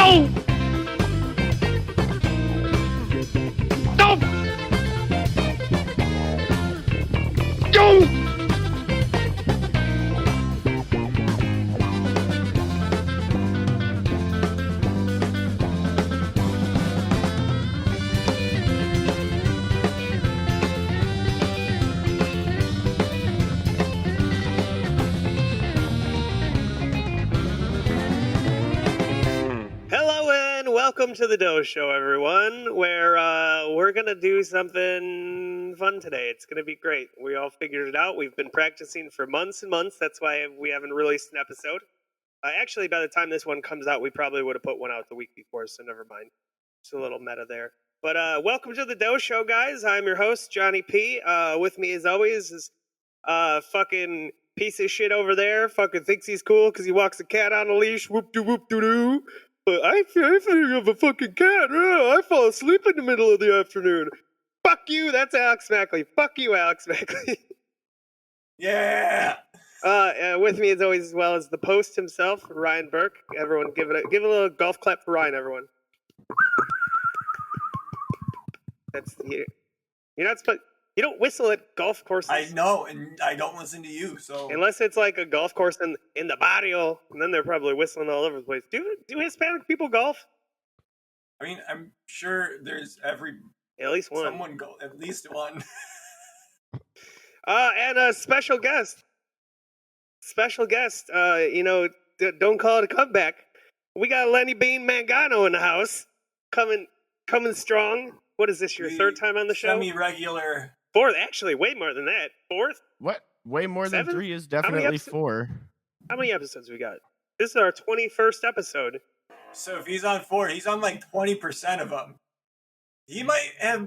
Go! Go! Go! Hello and welcome to the Doe Show, everyone, where we're going to do something fun today. It's going to be great. We all figured it out. We've been practicing for months and months. That's why we haven't released an episode. Actually, by the time this one comes out, we probably would have put one out the week before, so never mind. Just a little meta there. But welcome to the Doe Show, guys. I'm your host, Jonny P. With me, as always, is fucking piece of shit over there. Fucking thinks he's cool because he walks a cat on a leash. Whoop-de-whoop-de-doo. But I think of a fucking cat. I fall asleep in the middle of the afternoon. Fuck you, that's Alex Mackley. Fuck you, Alex Mackley. Yeah. With me as always, as well as the post himself, Ryan Bourke. Everyone, give a little golf clap for Ryan, everyone. That's you're not supposed. You don't whistle at golf courses. I know, and I don't listen to you, so... Unless it's like a golf course in the barrio, and then they're probably whistling all over the place. Do Hispanic people golf? I mean, I'm sure there's At least one. someone go, at least one. And a special guest. Don't call it a comeback. We got L.A Mangano in the house. Coming strong. What is this, your third time on the show? Semi-regular... Fourth, actually, way more than that. Fourth? What? Way more Seven? than 3 is definitely 4. How many episodes we got? This is our 21st episode. So if he's on 4, he's on like 20% of them. He might have...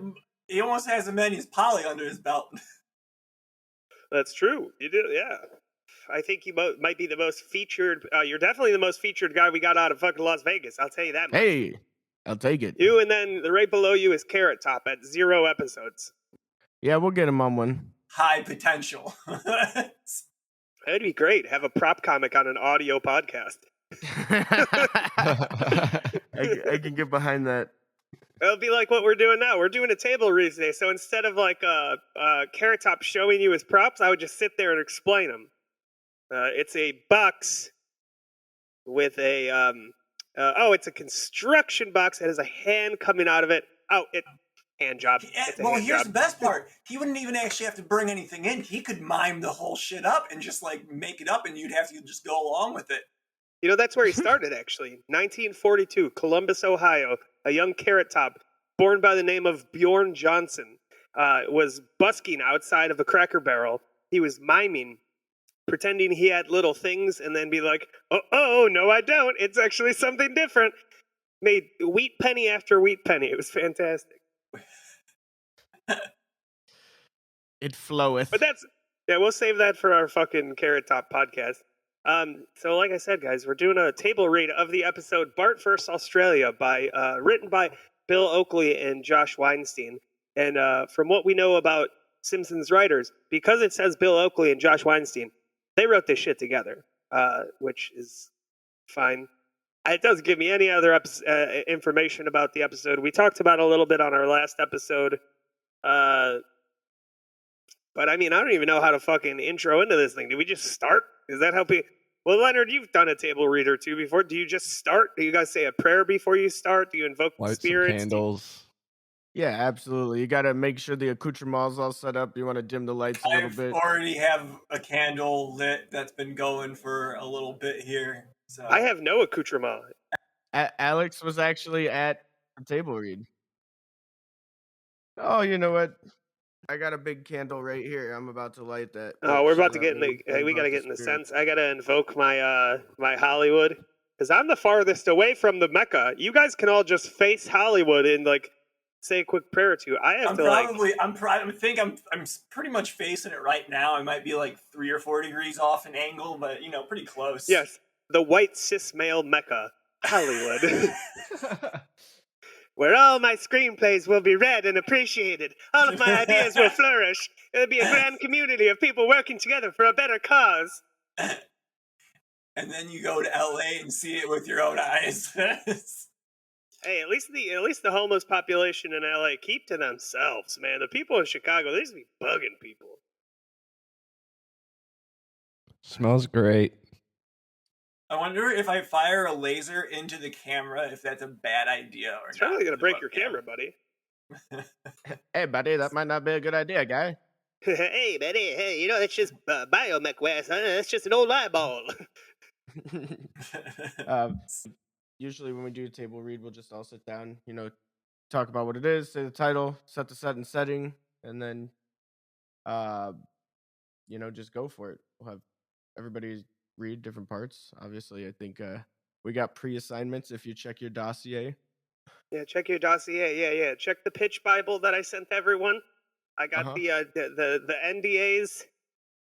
He almost has as many as Polly under his belt. That's true. You do, yeah. I think you might be the most featured... you're definitely the most featured guy we got out of fucking Las Vegas. I'll tell you that much. Hey, I'll take it. You, and then right below you is Carrot Top at 0 episodes. Yeah, we'll get him on one. High potential. That'd be great. Have a prop comic on an audio podcast. I can get behind that. It'll be like what we're doing now. We're doing a table read today. So instead of like Carrot Top showing you his props, I would just sit there and explain them. It's a box with a... it's a construction box that has a hand coming out of it. Hand job. Here's the best part. He wouldn't even actually have to bring anything in. He could mime the whole shit up and just like make it up, and you'd have to just go along with it. You know, that's where he started, actually. 1942, Columbus, Ohio. A young Carrot Top, born by the name of Bjorn Johnson, was busking outside of a Cracker Barrel. He was miming, pretending he had little things, and then be like, oh, no, I don't. It's actually something different. Made wheat penny after wheat penny. It was fantastic. It floweth. But we'll save that for our fucking Carrot Top podcast. So like I said, guys, we're doing a table read of the episode Bart vs. Australia written by Bill Oakley and Josh Weinstein. And from what we know about Simpsons writers, because it says Bill Oakley and Josh Weinstein, they wrote this shit together, which is fine. It doesn't give me any other information about the episode. We talked about it a little bit on our last episode. But I mean, I don't even know how to fucking intro into this thing. Do we just start? Is that how people... Well, Leonard, you've done a table read or two before. Do you just start? Do you guys say a prayer before you start? Do you invoke the spirits? Light some candles. Yeah, absolutely. You got to make sure the accoutrements all set up. You want to dim the lights a little bit. I already have a candle lit that's been going for a little bit here. So I have no accoutrement. Alex was actually at a table read. Oh, you know what? I got a big candle right here. I'm about to light that. Oh, we're about to get in the... we got to get in the sense. I got to invoke my my Hollywood. Because I'm the farthest away from the Mecca. You guys can all just face Hollywood and, like, say a quick prayer or two. I have I'm pretty much facing it right now. I might be like 3 or 4 degrees off an angle, but pretty close. Yes, the white cis male Mecca, Hollywood. Where all my screenplays will be read and appreciated. All of my ideas will flourish. It'll be a grand community of people working together for a better cause. And then you go to L.A. and see it with your own eyes. Hey, at least the homeless population in LA keep to themselves, man. The people in Chicago, they just be bugging people. Smells great. I wonder if I fire a laser into the camera, if that's a bad idea or It's not. probably gonna for the break your webcam. camera, buddy. Hey, buddy, that might not be a good idea, guy. Hey, buddy. Hey, that's just biomech waste, huh? That's just an old eyeball. Usually when we do a table read, we'll just all sit down, talk about what it is, say the title, set the set and setting, and then, just go for it. We'll have everybody read different parts. Obviously, I think we got pre-assignments if you check your dossier. Yeah, check your dossier. Yeah. Check the pitch Bible that I sent everyone. I got the NDAs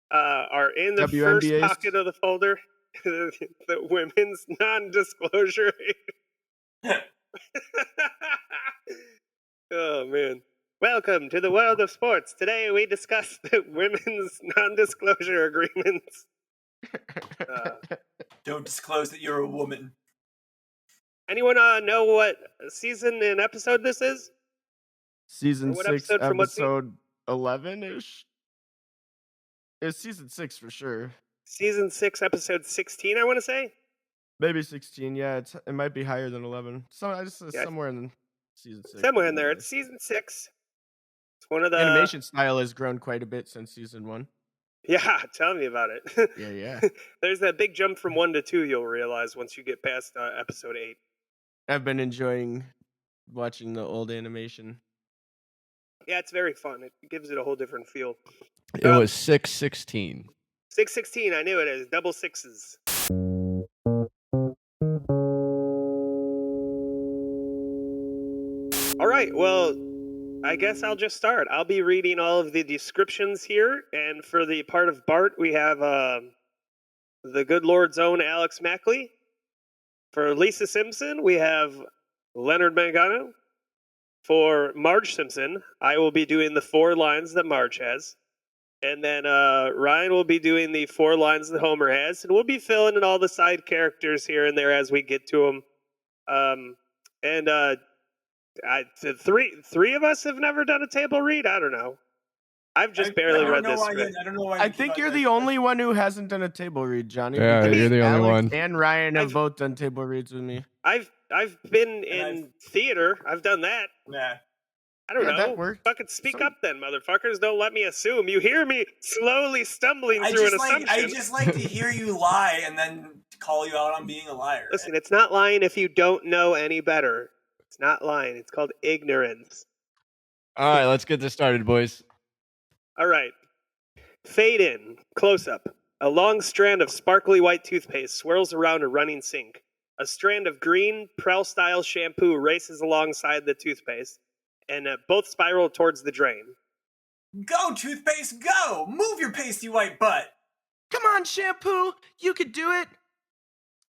are in the first WNBAs? pocket of the folder. The women's non-disclosure. Oh man. Welcome to the world of sports. Today we discuss the women's non-disclosure agreements. Don't disclose that you're a woman. Anyone know what season and episode this is? Season What 6, episode from what episode 11-ish? It's season 6 for sure. Season 6, episode 16, I want to say. Maybe 16, yeah. It might be higher than 11. So I just somewhere in season 6. Somewhere in there. It's season 6. It's one of the animation style has grown quite a bit since season 1. Yeah, tell me about it. Yeah. There's that big jump from 1 to 2 you'll realize once you get past episode 8. I've been enjoying watching the old animation. Yeah, it's very fun. It gives it a whole different feel. It was 6:16. 616, I knew it is. Double sixes. All right, well, I guess I'll just start. I'll be reading all of the descriptions here, and for the part of Bart, we have the good Lord's own Alex Mackley. For Lisa Simpson, we have Leonard Mangano. For Marge Simpson, I will be doing the 4 lines that Marge has. And then Ryan will be doing the 4 lines that Homer has. And we'll be filling in all the side characters here and there as we get to them. Three of us have never done a table read? I don't know. I've just barely read this script. I don't know why. I think you're the only one who hasn't done a table read, Johnny. Yeah, because you're the only Alex one. and Ryan have both done table reads with me. I've been in theater. I've done that. Nah. I don't know. That worked. Fucking speak up then, motherfuckers. Don't let me assume. You hear me slowly stumbling through an assumption. I just like to hear you lie and then call you out on being a liar. Listen, it's not lying if you don't know any better. It's not lying. It's called ignorance. All right, let's get this started, boys. All right. Fade in. Close up. A long strand of sparkly white toothpaste swirls around a running sink. A strand of green, Prel-style shampoo races alongside the toothpaste, and both spiral towards the drain. Go, toothpaste, go! Move your pasty white butt! Come on, shampoo! You could do it!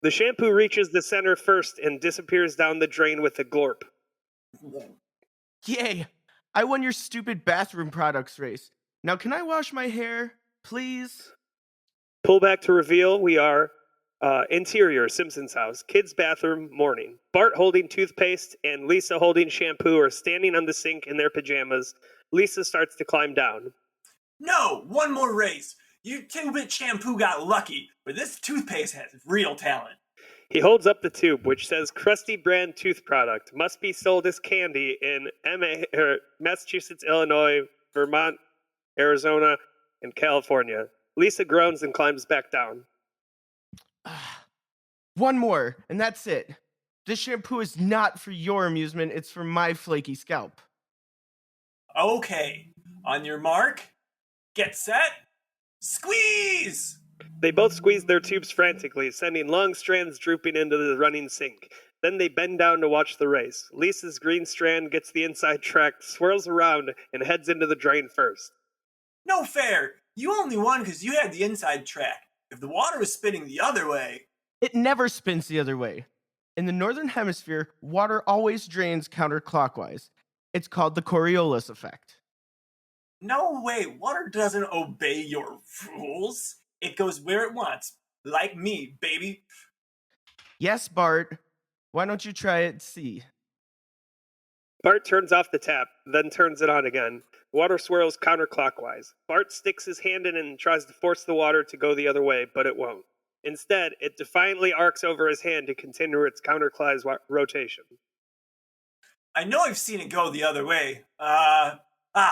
The shampoo reaches the center first and disappears down the drain with a glorp. Yay! I won your stupid bathroom products race. Now can I wash my hair, please? Pull back to reveal we are interior, Simpson's house. Kids' bathroom, morning. Bart holding toothpaste and Lisa holding shampoo are standing on the sink in their pajamas. Lisa starts to climb down. No! One more race! You 2-bit shampoo got lucky, but this toothpaste has real talent. He holds up the tube, which says Krusty brand tooth product. Must be sold as candy in Massachusetts, Illinois, Vermont, Arizona, and California. Lisa groans and climbs back down. One more, and that's it. This shampoo is not for your amusement, it's for my flaky scalp. Okay, on your mark, get set, squeeze! They both squeeze their tubes frantically, sending long strands drooping into the running sink. Then they bend down to watch the race. Lisa's green strand gets the inside track, swirls around, and heads into the drain first. No fair! You only won because you had the inside track. If the water was spinning the other way... It never spins the other way. In the northern hemisphere, water always drains counterclockwise. It's called the Coriolis effect. No way, water doesn't obey your rules. It goes where it wants. Like me, baby. Yes, Bart. Why don't you try it? See. Bart turns off the tap, then turns it on again. Water swirls counterclockwise. Bart sticks his hand in and tries to force the water to go the other way, but it won't. Instead, it defiantly arcs over his hand to continue its counterclockwise rotation. I know I've seen it go the other way.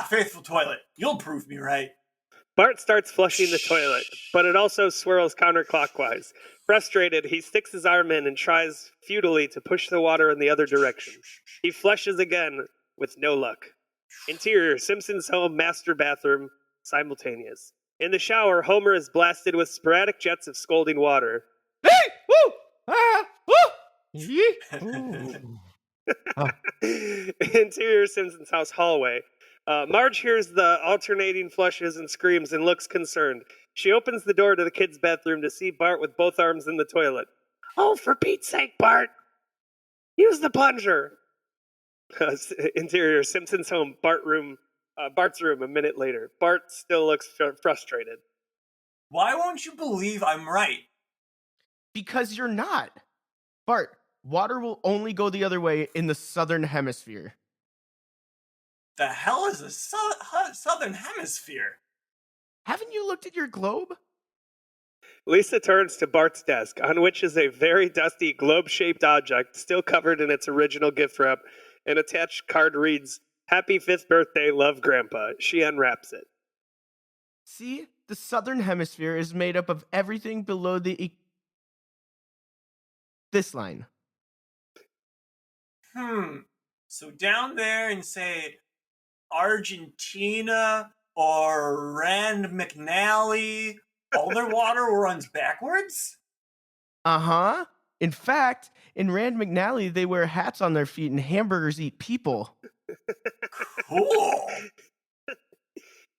Faithful toilet. You'll prove me right. Bart starts flushing the toilet, but it also swirls counterclockwise. Frustrated, he sticks his arm in and tries futilely to push the water in the other direction. He flushes again, with no luck. Interior, Simpson's home master bathroom, simultaneous. In the shower, Homer is blasted with sporadic jets of scalding water. Hey! Woo! Ah! Woo! Yee! Interior, Simpson's house hallway. Marge hears the alternating flushes and screams and looks concerned. She opens the door to the kids' bathroom to see Bart with both arms in the toilet. Oh, for Pete's sake, Bart! Use the plunger! Interior, Simpson's home, Bart's room a minute later. Bart still looks frustrated. Why won't you believe I'm right? Because you're not. Bart, water will only go the other way in the southern hemisphere. The hell is a southern hemisphere? Haven't you looked at your globe? Lisa turns to Bart's desk, on which is a very dusty globe-shaped object still covered in its original gift wrap. An attached card reads, Happy 5th birthday, love Grandpa. She unwraps it. See, the southern hemisphere is made up of everything below this line. So down there in, say, Argentina or Rand McNally, all their water runs backwards? Uh-huh. In fact, in Rand McNally, they wear hats on their feet and hamburgers eat people. Cool.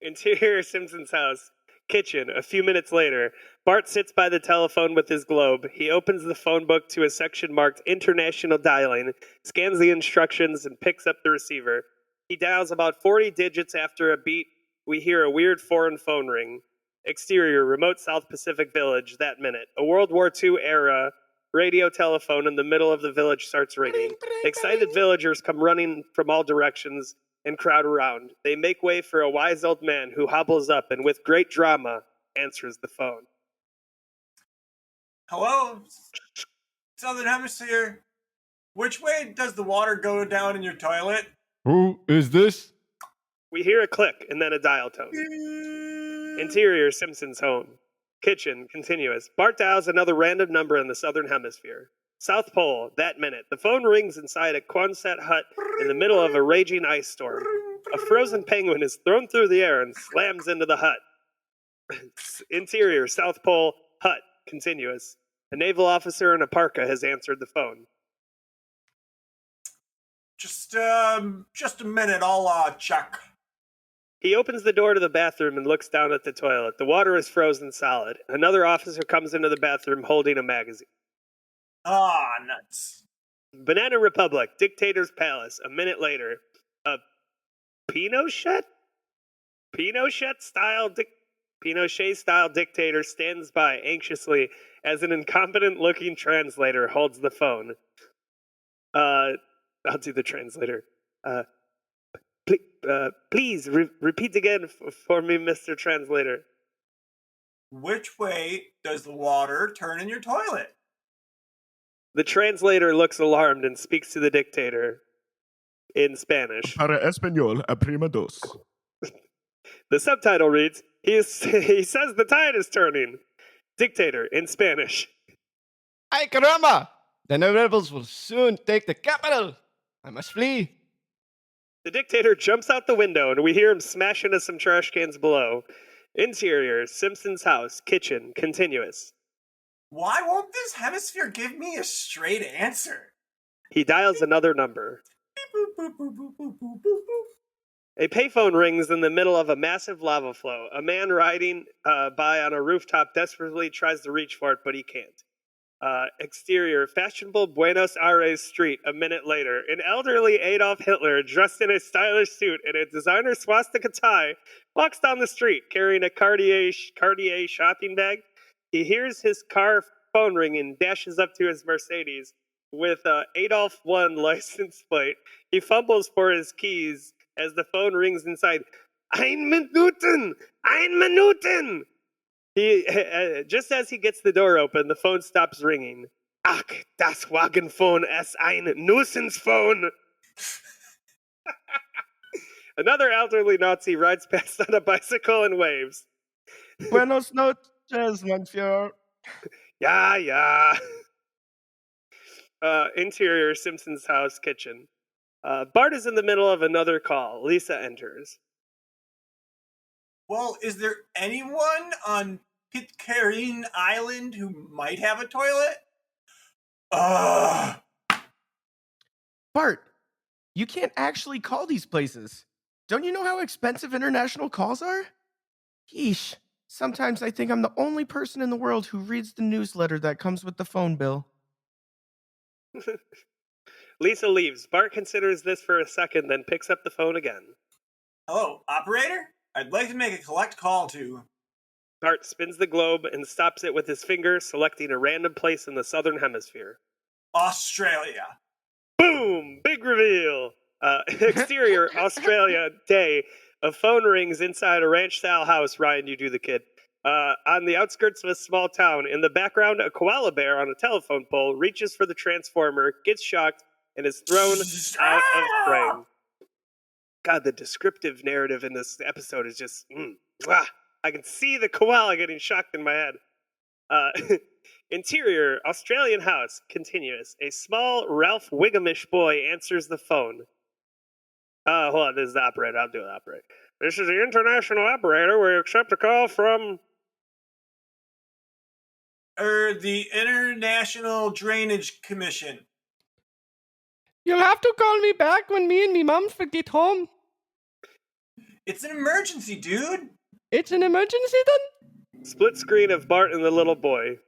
Interior, Simpson's house. Kitchen. A few minutes later, Bart sits by the telephone with his globe. He opens the phone book to a section marked International Dialing, scans the instructions, and picks up the receiver. He dials about 40 digits. After a beat, we hear a weird foreign phone ring. Exterior, remote South Pacific village, that minute. A World War II era radio telephone in the middle of the village starts ringing. Excited villagers come running from all directions and crowd around. They make way for a wise old man who hobbles up and with great drama answers the phone. Hello? Southern hemisphere. Which way does the water go down in your toilet? Who is this? We hear a click and then a dial tone. Interior, Simpson's home. Kitchen, continuous. Bart dials another random number in the southern hemisphere. South Pole, that minute. The phone rings inside a Quonset hut in the middle of a raging ice storm. A frozen penguin is thrown through the air and slams into the hut. Interior, South Pole, hut, continuous. A naval officer in a parka has answered the phone. Just a minute, I'll check. He opens the door to the bathroom and looks down at the toilet. The water is frozen solid. Another officer comes into the bathroom holding a magazine. Nuts. Banana Republic, Dictator's Palace. A minute later, a Pinochet style dictator stands by anxiously as an incompetent-looking translator holds the phone. I'll do the translator. Please repeat again for me, Mr. Translator. Which way does the water turn in your toilet? The translator looks alarmed and speaks to the dictator in Spanish. Para español, aprima dos. The subtitle reads, he says the tide is turning. Dictator in Spanish. Ay, caramba! The rebels will soon take the capital. I must flee. The dictator jumps out the window and we hear him smash into some trash cans below. Interior, Simpson's house, kitchen, continuous. Why won't this hemisphere give me a straight answer? He dials another number. Boop, boop, boop, boop, boop, boop, boop, boop. A payphone rings in the middle of a massive lava flow. A man riding by on a rooftop desperately tries to reach for it, but he can't. Exterior, fashionable Buenos Aires street. A minute later, an elderly Adolf Hitler dressed in a stylish suit and a designer swastika tie walks down the street carrying a Cartier shopping bag. He hears his car phone ring and dashes up to his Mercedes. with Adolf 1 license plate. He fumbles for his keys as the phone rings inside. Ein Minuten! Ein Minuten! Just as he gets the door open, the phone stops ringing. Ach, das Wagenphone ist ein Nuisance-phone! Another elderly Nazi rides past on a bicycle and waves. Buenos noches, monsieur. Yeah. Interior Simpson's house kitchen. Bart is in the middle of another call. Lisa enters. Well, is there anyone on Pitcairn Island who might have a toilet? Bart, you can't actually call these places. Don't you know how expensive international calls are? Yeesh. Sometimes I think I'm the only person in the world who reads the newsletter that comes with the phone bill. Lisa leaves. Bart considers this for a second, then picks up the phone again. Hello, operator? I'd like to make a collect call to... Bart spins the globe and stops it with his finger, selecting a random place in the southern hemisphere. Australia. Boom! Big reveal! Exterior, Australia, day. A phone rings inside a ranch-style house. Ryan, you do the kid. On the outskirts of a small town. In the background, a koala bear on a telephone pole reaches for the transformer, gets shocked, and is thrown out of frame. God, the descriptive narrative in this episode is just... I can see the koala getting shocked in my head. Interior, Australian house, continuous. A small Ralph Wiggamish boy answers the phone. Hold on, this is the operator. I'll do the operator. This is the international operator. We accept a call from... The International Drainage Commission. You'll have to call me back when me and me mum get home. It's an emergency, dude. It's an emergency then? Split screen of Bart and the little boy.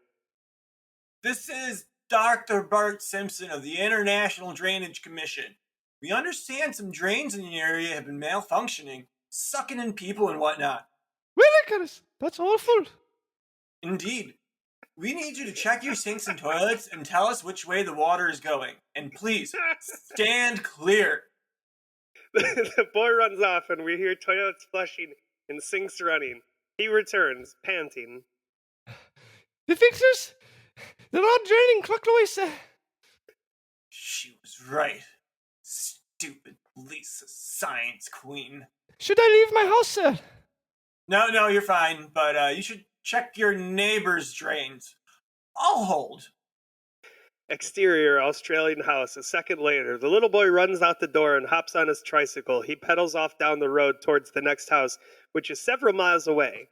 This is Dr. Bart Simpson of the International Drainage Commission. We understand some drains in the area have been malfunctioning, sucking in people and whatnot. Willikers, that's awful. Indeed. We need you to check your sinks and toilets and tell us which way the water is going. And please, stand clear. The boy runs off and we hear toilets flushing and sinks running. He returns, panting. The fixers, they're all draining clockwise. She was right. Stupid Lisa, science queen. Should I leave my house, sir? No, you're fine, but you should check your neighbor's drains. I'll hold. Exterior, Australian house. A second later, the little boy runs out the door and hops on his tricycle. He pedals off down the road towards the next house, which is several miles away.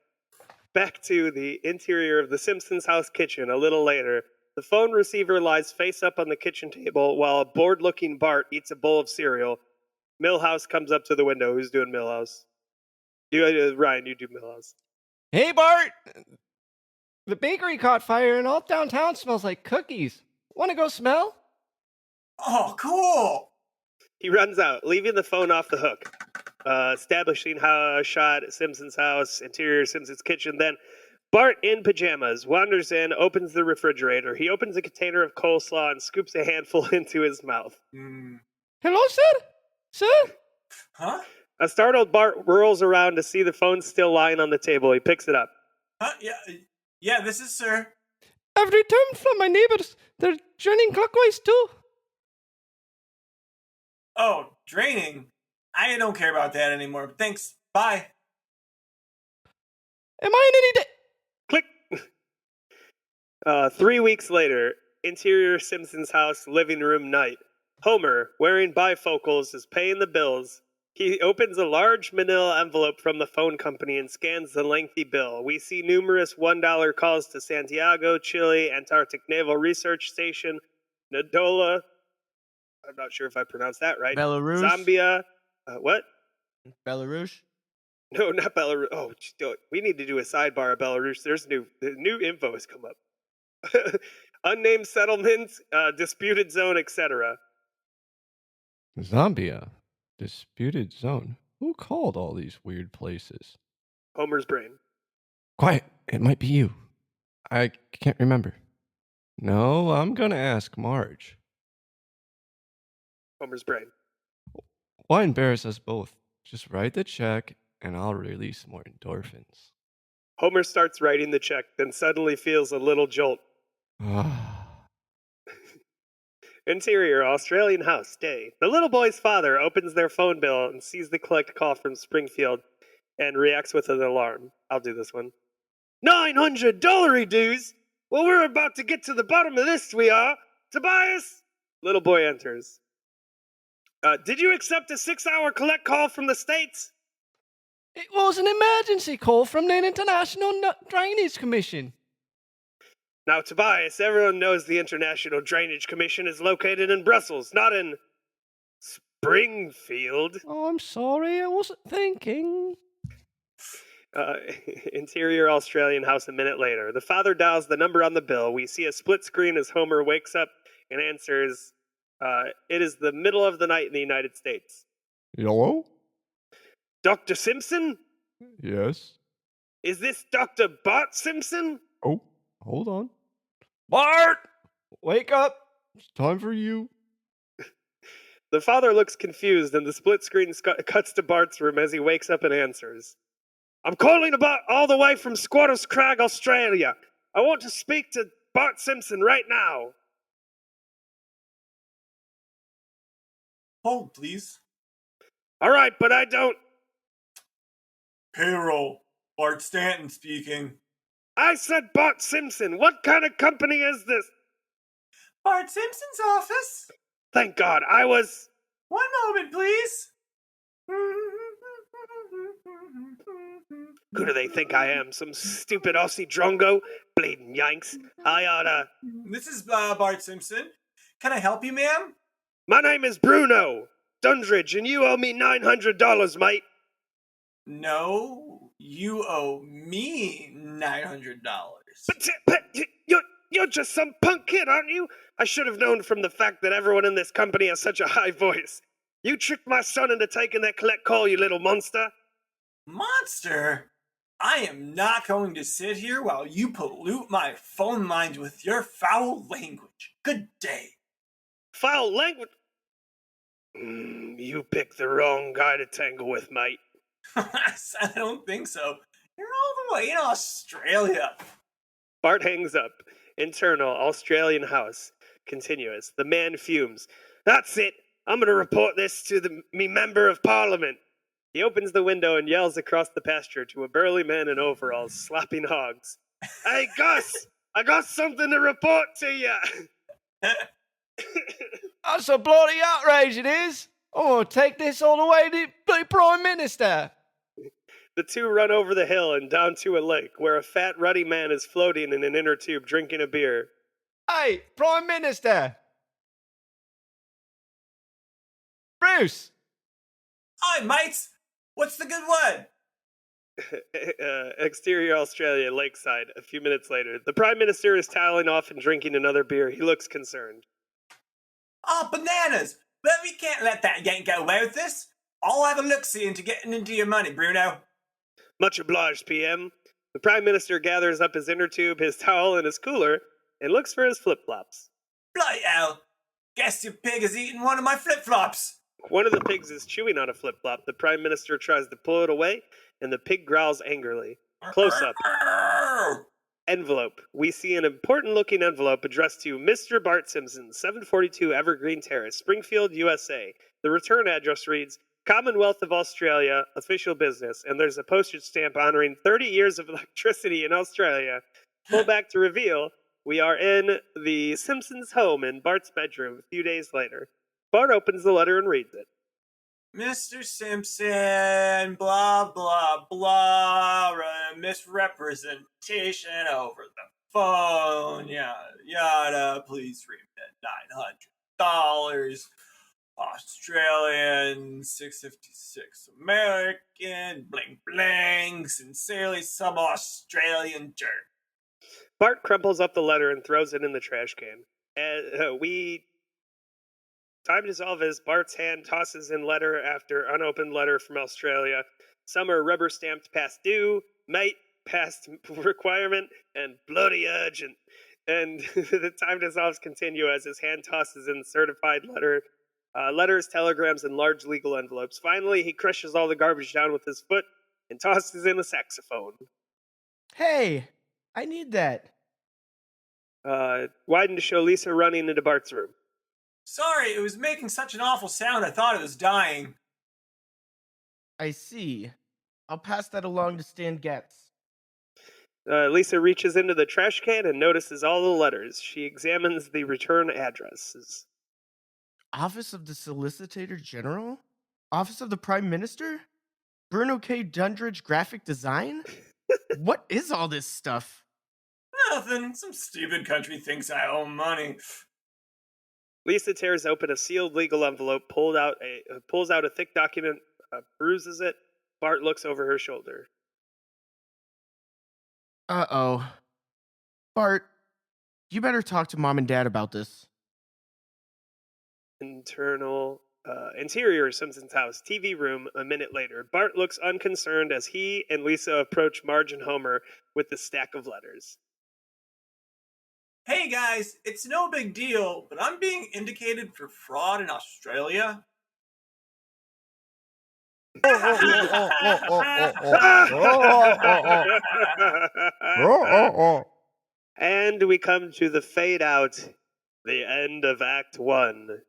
Back to the interior of the Simpsons house kitchen a little later. The phone receiver lies face up on the kitchen table while a bored-looking Bart eats a bowl of cereal. Milhouse comes up to the window. Who's doing Milhouse? Ryan, you do Milhouse. Hey, Bart! The bakery caught fire and all downtown smells like cookies. Want to go smell? Oh, cool! He runs out, leaving the phone off the hook. Establishing how shot Simpson's house, interior Simpson's kitchen. Then Bart, in pajamas, wanders in, opens the refrigerator. He opens a container of coleslaw and scoops a handful into his mouth. Hello, sir? Sir? Huh? A startled Bart whirls around to see the phone still lying on the table. He picks it up. Huh? Yeah, this is sir. I've returned from my neighbors. They're draining clockwise too. Oh, draining? I don't care about that anymore. Thanks. Bye. Am I in any Click! 3 weeks later, interior Simpson's house, living room night. Homer, wearing bifocals, is paying the bills. He opens a large manila envelope from the phone company and scans the lengthy bill. We see numerous $1 calls to Santiago, Chile, Antarctic Naval Research Station, Nadola, I'm not sure if I pronounced that right. Belarus. Zambia. What? Belarus. No, not Belarus. Oh, we need to do a sidebar of Belarus. The new info has come up. Unnamed settlements, disputed zone, etc. Zambia. Disputed zone. Who called all these weird places? Homer's brain. Quiet. It might be you. I can't remember. No, I'm gonna ask Marge. Homer's brain. Why embarrass us both? Just write the check and I'll release more endorphins. Homer starts writing the check, then suddenly feels a little jolt. Interior, Australian house, day. The little boy's father opens their phone bill and sees the collect call from Springfield and reacts with an alarm. I'll do this one. $900 dues? Well, we're about to get to the bottom of this, we are. Tobias? Little boy enters. Did you accept a 6-hour collect call from the States? It was an emergency call from the International Drainage Commission. Now, Tobias, everyone knows the International Drainage Commission is located in Brussels, not in Springfield. Oh, I'm sorry, I wasn't thinking. Interior Australian house a minute later. The father dials the number on the bill. We see a split screen as Homer wakes up and answers, it is the middle of the night in the United States. Hello? Dr. Simpson? Yes. Is this Dr. Bart Simpson? Oh, hold on. Bart! Wake up! It's time for you. The father looks confused, and the split screen cuts to Bart's room as he wakes up and answers. I'm calling about all the way from Squatters Crag, Australia. I want to speak to Bart Simpson right now. Hold, please. All right, but I don't... Payroll. Bart Stanton speaking. I said Bart Simpson. What kind of company is this? Bart Simpson's office. Thank God, I was... One moment, please. Who do they think I am? Some stupid Aussie drongo? Bleeding Yanks. I oughta... This is Bart Simpson. Can I help you, ma'am? My name is Bruno Dundridge, and you owe me $900, mate. No, you owe me $900. But you're just some punk kid, aren't you? I should have known from the fact that everyone in this company has such a high voice. You tricked my son into taking that collect call, you little monster. Monster? I am not going to sit here while you pollute my phone lines with your foul language. Good day. Foul language? You picked the wrong guy to tangle with, mate. I don't think so. You're all the way in Australia. Bart hangs up. Internal, Australian house. Continuous. The man fumes. That's it. I'm going to report this to me member of parliament. He opens the window and yells across the pasture to a burly man in overalls, slapping hogs. Hey, Gus! I got something to report to you! That's a bloody outrage, it is. I'm going to take this all the way to the Prime Minister. The two run over the hill and down to a lake, where a fat, ruddy man is floating in an inner tube drinking a beer. Hey, Prime Minister. Bruce. Hi, mates. What's the good word? Exterior Australia, lakeside. A few minutes later, the Prime Minister is toweling off and drinking another beer. He looks concerned. Oh, bananas! But we can't let that yank get away with this. I'll have a look-see into getting into your money, Bruno. Much obliged, PM. The Prime Minister gathers up his inner tube, his towel, and his cooler, and looks for his flip-flops. Bloody hell! Guess your pig has eaten one of my flip-flops. One of the pigs is chewing on a flip-flop. The Prime Minister tries to pull it away, and the pig growls angrily. Close up. Envelope. We see an important-looking envelope addressed to Mr. Bart Simpson, 742 Evergreen Terrace, Springfield, USA. The return address reads, Commonwealth of Australia, official business, and there's a postage stamp honoring 30 years of electricity in Australia. Pull back to reveal, we are in the Simpsons' home in Bart's bedroom a few days later. Bart opens the letter and reads it. Mr. Simpson, blah, blah, blah, misrepresentation over the phone, yada, yada, please remit $900, Australian, 656 American, bling, bling, sincerely some Australian jerk. Bart crumples up the letter and throws it in the trash can. Time dissolve as Bart's hand tosses in letter after unopened letter from Australia. Some are rubber stamped past due, mate, past requirement, and bloody urgent. And the time dissolves continue as his hand tosses in certified letter Letters, telegrams, and large legal envelopes. Finally, he crushes all the garbage down with his foot and tosses in a saxophone. Hey, I need that. Widen to show Lisa running into Bart's room. Sorry, it was making such an awful sound I thought it was dying. I see. I'll pass that along to Stan Getz. Lisa reaches into the trash can and notices all the letters. She examines the return addresses. Office of the Solicitor General? Office of the Prime Minister? Bruno K. Dundridge Graphic Design? What is all this stuff? Nothing. Some stupid country thinks I owe money. Lisa tears open a sealed legal envelope, pulls out a thick document, peruses it. Bart looks over her shoulder. Uh-oh. Bart, you better talk to Mom and Dad about this. Interior Simpson's house, TV room, a minute later. Bart looks unconcerned as he and Lisa approach Marge and Homer with the stack of letters. Hey guys, it's no big deal, but I'm being indicated for fraud in Australia. And we come to the fade out, the end of Act 1.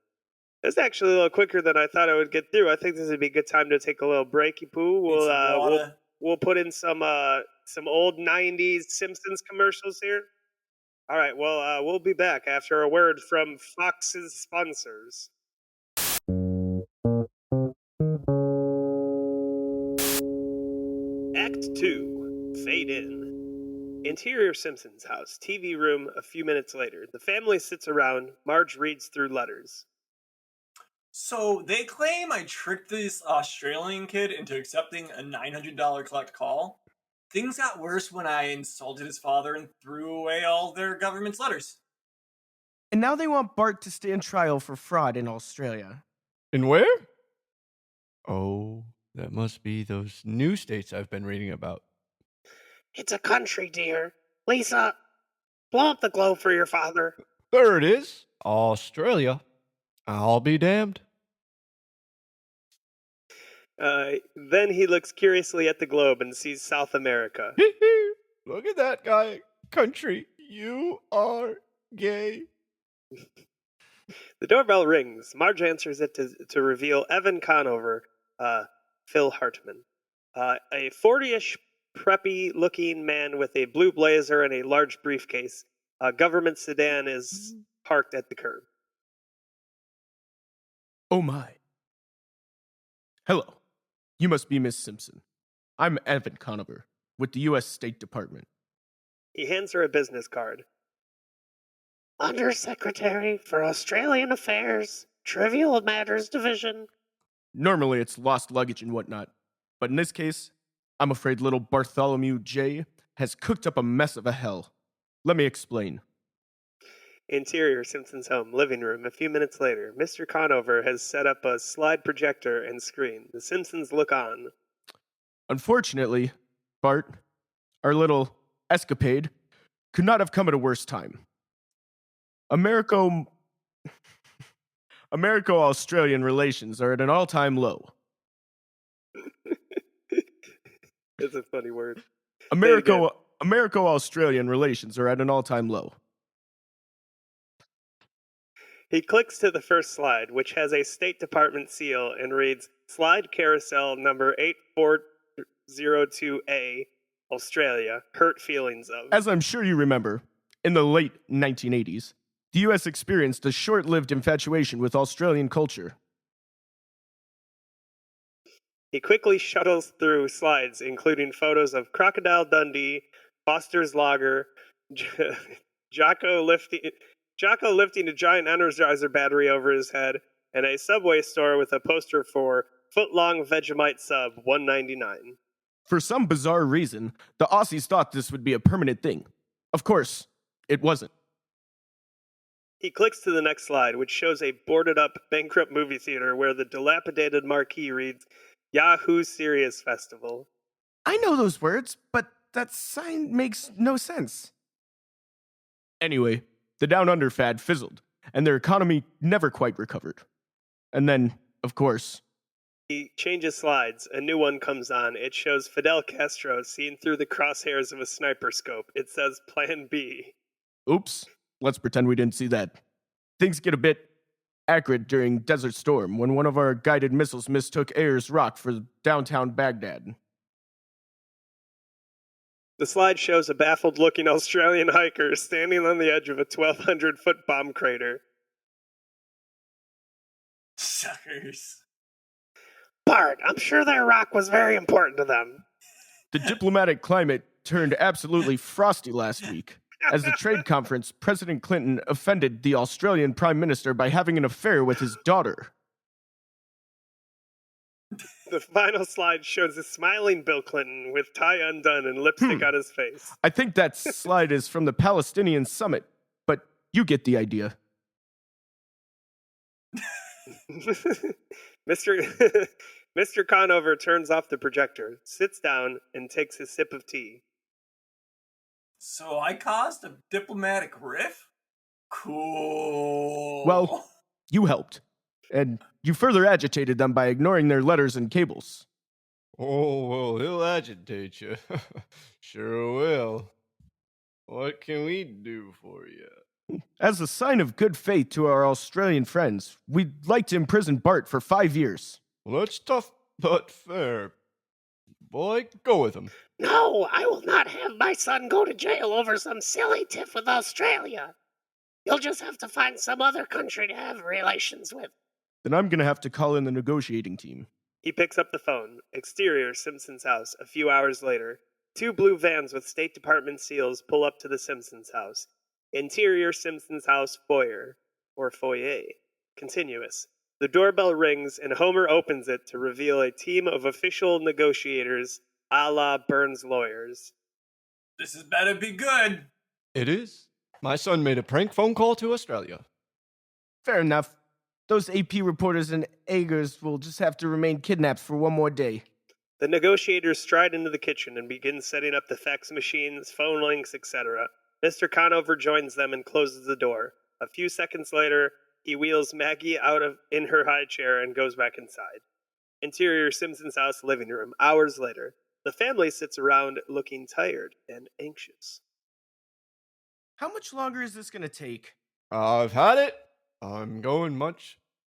It's actually a little quicker than I thought I would get through. I think this would be a good time to take a little breaky poo. We'll put in some old 90s Simpsons commercials here. All right, well, we'll be back after a word from Fox's sponsors. Act 2, Fade In. Interior Simpson's house, TV room, a few minutes later. The family sits around. Marge reads through letters. So they claim I tricked this Australian kid into accepting a $900 collect call. Things got worse when I insulted his father and threw away all their government's letters. And now they want Bart to stand trial for fraud in Australia. And where? Oh, that must be those new states I've been reading about. It's a country, dear. Lisa, blow up the globe for your father. There it is. Australia. I'll be damned. Then he looks curiously at the globe and sees South America. Look at that guy. Country, you are gay. The doorbell rings. Marge answers it to reveal Evan Conover, Phil Hartman. A 40-ish preppy-looking man with a blue blazer and a large briefcase. A government sedan is parked at the curb. Oh my. Hello. You must be Miss Simpson. I'm Evan Conover with the U.S. State Department. He hands her a business card. Undersecretary for Australian Affairs, Trivial Matters Division. Normally it's lost luggage and whatnot, but in this case, I'm afraid little Bartholomew J. has cooked up a mess of a hell. Let me explain. Interior Simpson's home, living room. A few minutes later, Mr. Conover has set up a slide projector and screen. The Simpsons look on. Unfortunately, Bart, our little escapade, could not have come at a worse time. Americo-Australian relations are at an all-time low. It's a funny word. Americo-Australian relations are at an all-time low. He clicks to the first slide, which has a State Department seal and reads, Slide Carousel number 8402A, Australia, hurt feelings of. As I'm sure you remember, in the late 1980s, the U.S. experienced a short-lived infatuation with Australian culture. He quickly shuttles through slides, including photos of Crocodile Dundee, Foster's Lager, Jocko lifting a giant Energizer battery over his head, and a Subway store with a poster for Footlong Vegemite Sub $1.99. For some bizarre reason, the Aussies thought this would be a permanent thing. Of course, it wasn't. He clicks to the next slide, which shows a boarded-up, bankrupt movie theater where the dilapidated marquee reads, Yahoo Serious Festival. I know those words, but that sign makes no sense. Anyway, the Down Under fad fizzled, and their economy never quite recovered. And then, of course, He changes slides. A new one comes on. It shows Fidel Castro seen through the crosshairs of a sniper scope. It says Plan B. oops, let's pretend we didn't see that. Things get a bit acrid during Desert Storm when one of our guided missiles mistook Ayers Rock for downtown Baghdad. The slide shows a baffled-looking Australian hiker standing on the edge of a 1,200-foot bomb crater. Suckers. Bart, I'm sure their rock was very important to them. The diplomatic climate turned absolutely frosty last week. As the trade conference, President Clinton offended the Australian Prime Minister by having an affair with his daughter. The final slide shows a smiling Bill Clinton with tie undone and lipstick on his face. I think that slide is from the Palestinian summit, but you get the idea. Mr. Conover turns off the projector, sits down, and takes a sip of tea. So I caused a diplomatic riff? Cool. Well, you helped. And you further agitated them by ignoring their letters and cables. Oh, well, he'll agitate you. Sure will. What can we do for you? As a sign of good faith to our Australian friends, we'd like to imprison Bart for 5 years. Well, that's tough but fair. Boy, go with him. No, I will not have my son go to jail over some silly tiff with Australia. You'll just have to find some other country to have relations with. Then I'm gonna have to call in the negotiating team. He picks up the phone. Exterior, Simpson's house. A few hours later, 2 blue vans with State Department seals pull up to the Simpsons house. Interior, Simpsons house foyer, or foyer. Continuous. The doorbell rings, and Homer opens it to reveal a team of official negotiators a la Burns lawyers. This has better be good. It is. My son made a prank phone call to Australia. Fair enough. Those AP reporters and Agers will just have to remain kidnapped for one more day. The negotiators stride into the kitchen and begin setting up the fax machines, phone links, etc. Mr. Conover joins them and closes the door. A few seconds later, he wheels Maggie out in her high chair and goes back inside. Interior, Simpson's house living room. Hours later, the family sits around looking tired and anxious. How much longer is this gonna take? I've had it. I'm going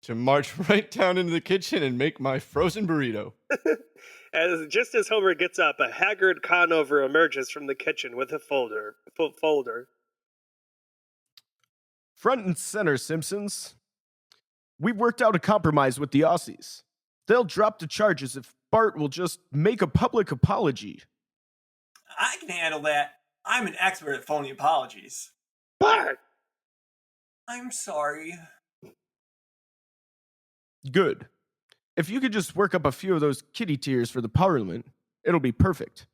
to march right down into the kitchen and make my frozen burrito. Just as Homer gets up, a haggard Conover emerges from the kitchen with a folder. Front and center, Simpsons. We've worked out a compromise with the Aussies. They'll drop the charges if Bart will just make a public apology. I can handle that. I'm an expert at phony apologies. Bart! I'm sorry. Good. If you could just work up a few of those kitty tears for the Parliament, it'll be perfect.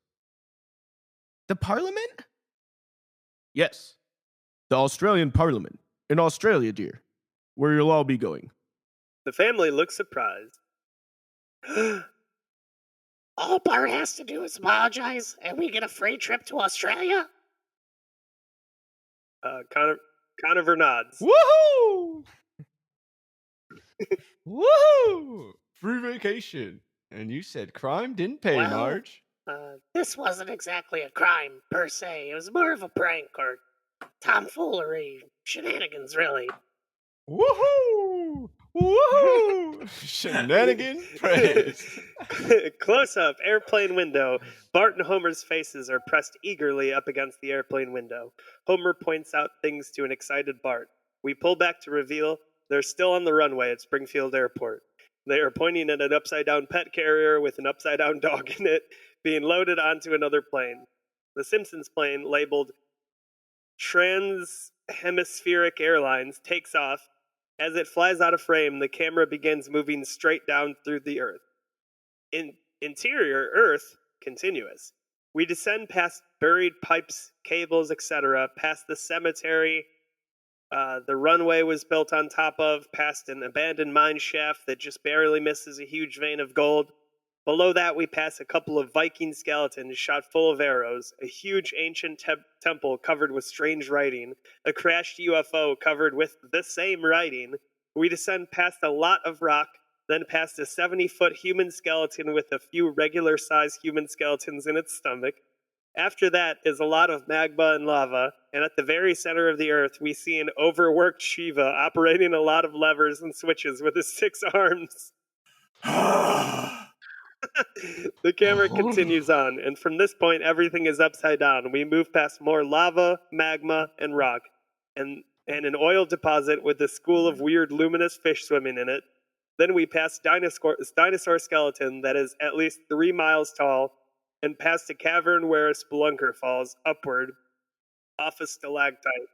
The Parliament? Yes. The Australian Parliament. In Australia, dear. Where you'll all be going. The family looks surprised. All Bart has to do is apologize, and we get a free trip to Australia? Conover nods. Woohoo! Woohoo! Free vacation. And you said crime didn't pay, Well, Marge. This wasn't exactly a crime, per se. It was more of a prank or tomfoolery. Shenanigans, really. Woohoo! Woohoo! Shenanigan praise. Close up, airplane window. Bart and Homer's faces are pressed eagerly up against the airplane window. Homer points out things to an excited Bart. We pull back to reveal they're still on the runway at Springfield Airport. They are pointing at an upside-down pet carrier with an upside-down dog in it, being loaded onto another plane. The Simpsons plane, labeled Trans-Hemispheric Airlines, takes off. As it flies out of frame, the camera begins moving straight down through the Earth. Interior, Earth, continuous. We descend past buried pipes, cables, etc., past the cemetery the runway was built on top of, past an abandoned mine shaft that just barely misses a huge vein of gold. Below that, we pass a couple of Viking skeletons shot full of arrows, a huge ancient temple covered with strange writing, a crashed UFO covered with the same writing, We descend past a lot of rock, then past a 70-foot human skeleton with a few regular-sized human skeletons in its stomach. After that is a lot of magma and lava, and at the very center of the earth, we see an overworked Shiva operating a lot of levers and switches with his 6 arms. The camera continues on, and from this point, everything is upside down. We move past more lava, magma, and rock, and an oil deposit with a school of weird luminous fish swimming in it. Then we pass dinosaur skeleton that is at least 3 miles tall, and past a cavern where a spelunker falls upward off a stalactite.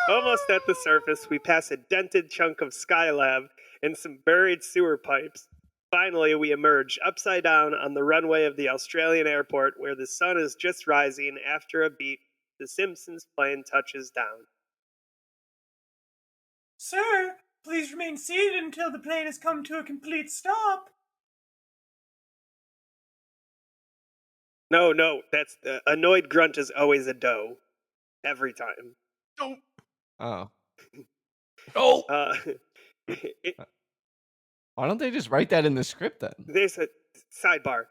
Almost at the surface, we pass a dented chunk of Skylab and some buried sewer pipes. Finally, we emerge upside down on the runway of the Australian airport where the sun is just rising after a beat. The Simpsons plane touches down. Sir, please remain seated until the plane has come to a complete stop. No, that's the annoyed grunt is always a doe. Every time. Don't. Oh. Oh. Why don't they just write that in the script then? There's a sidebar.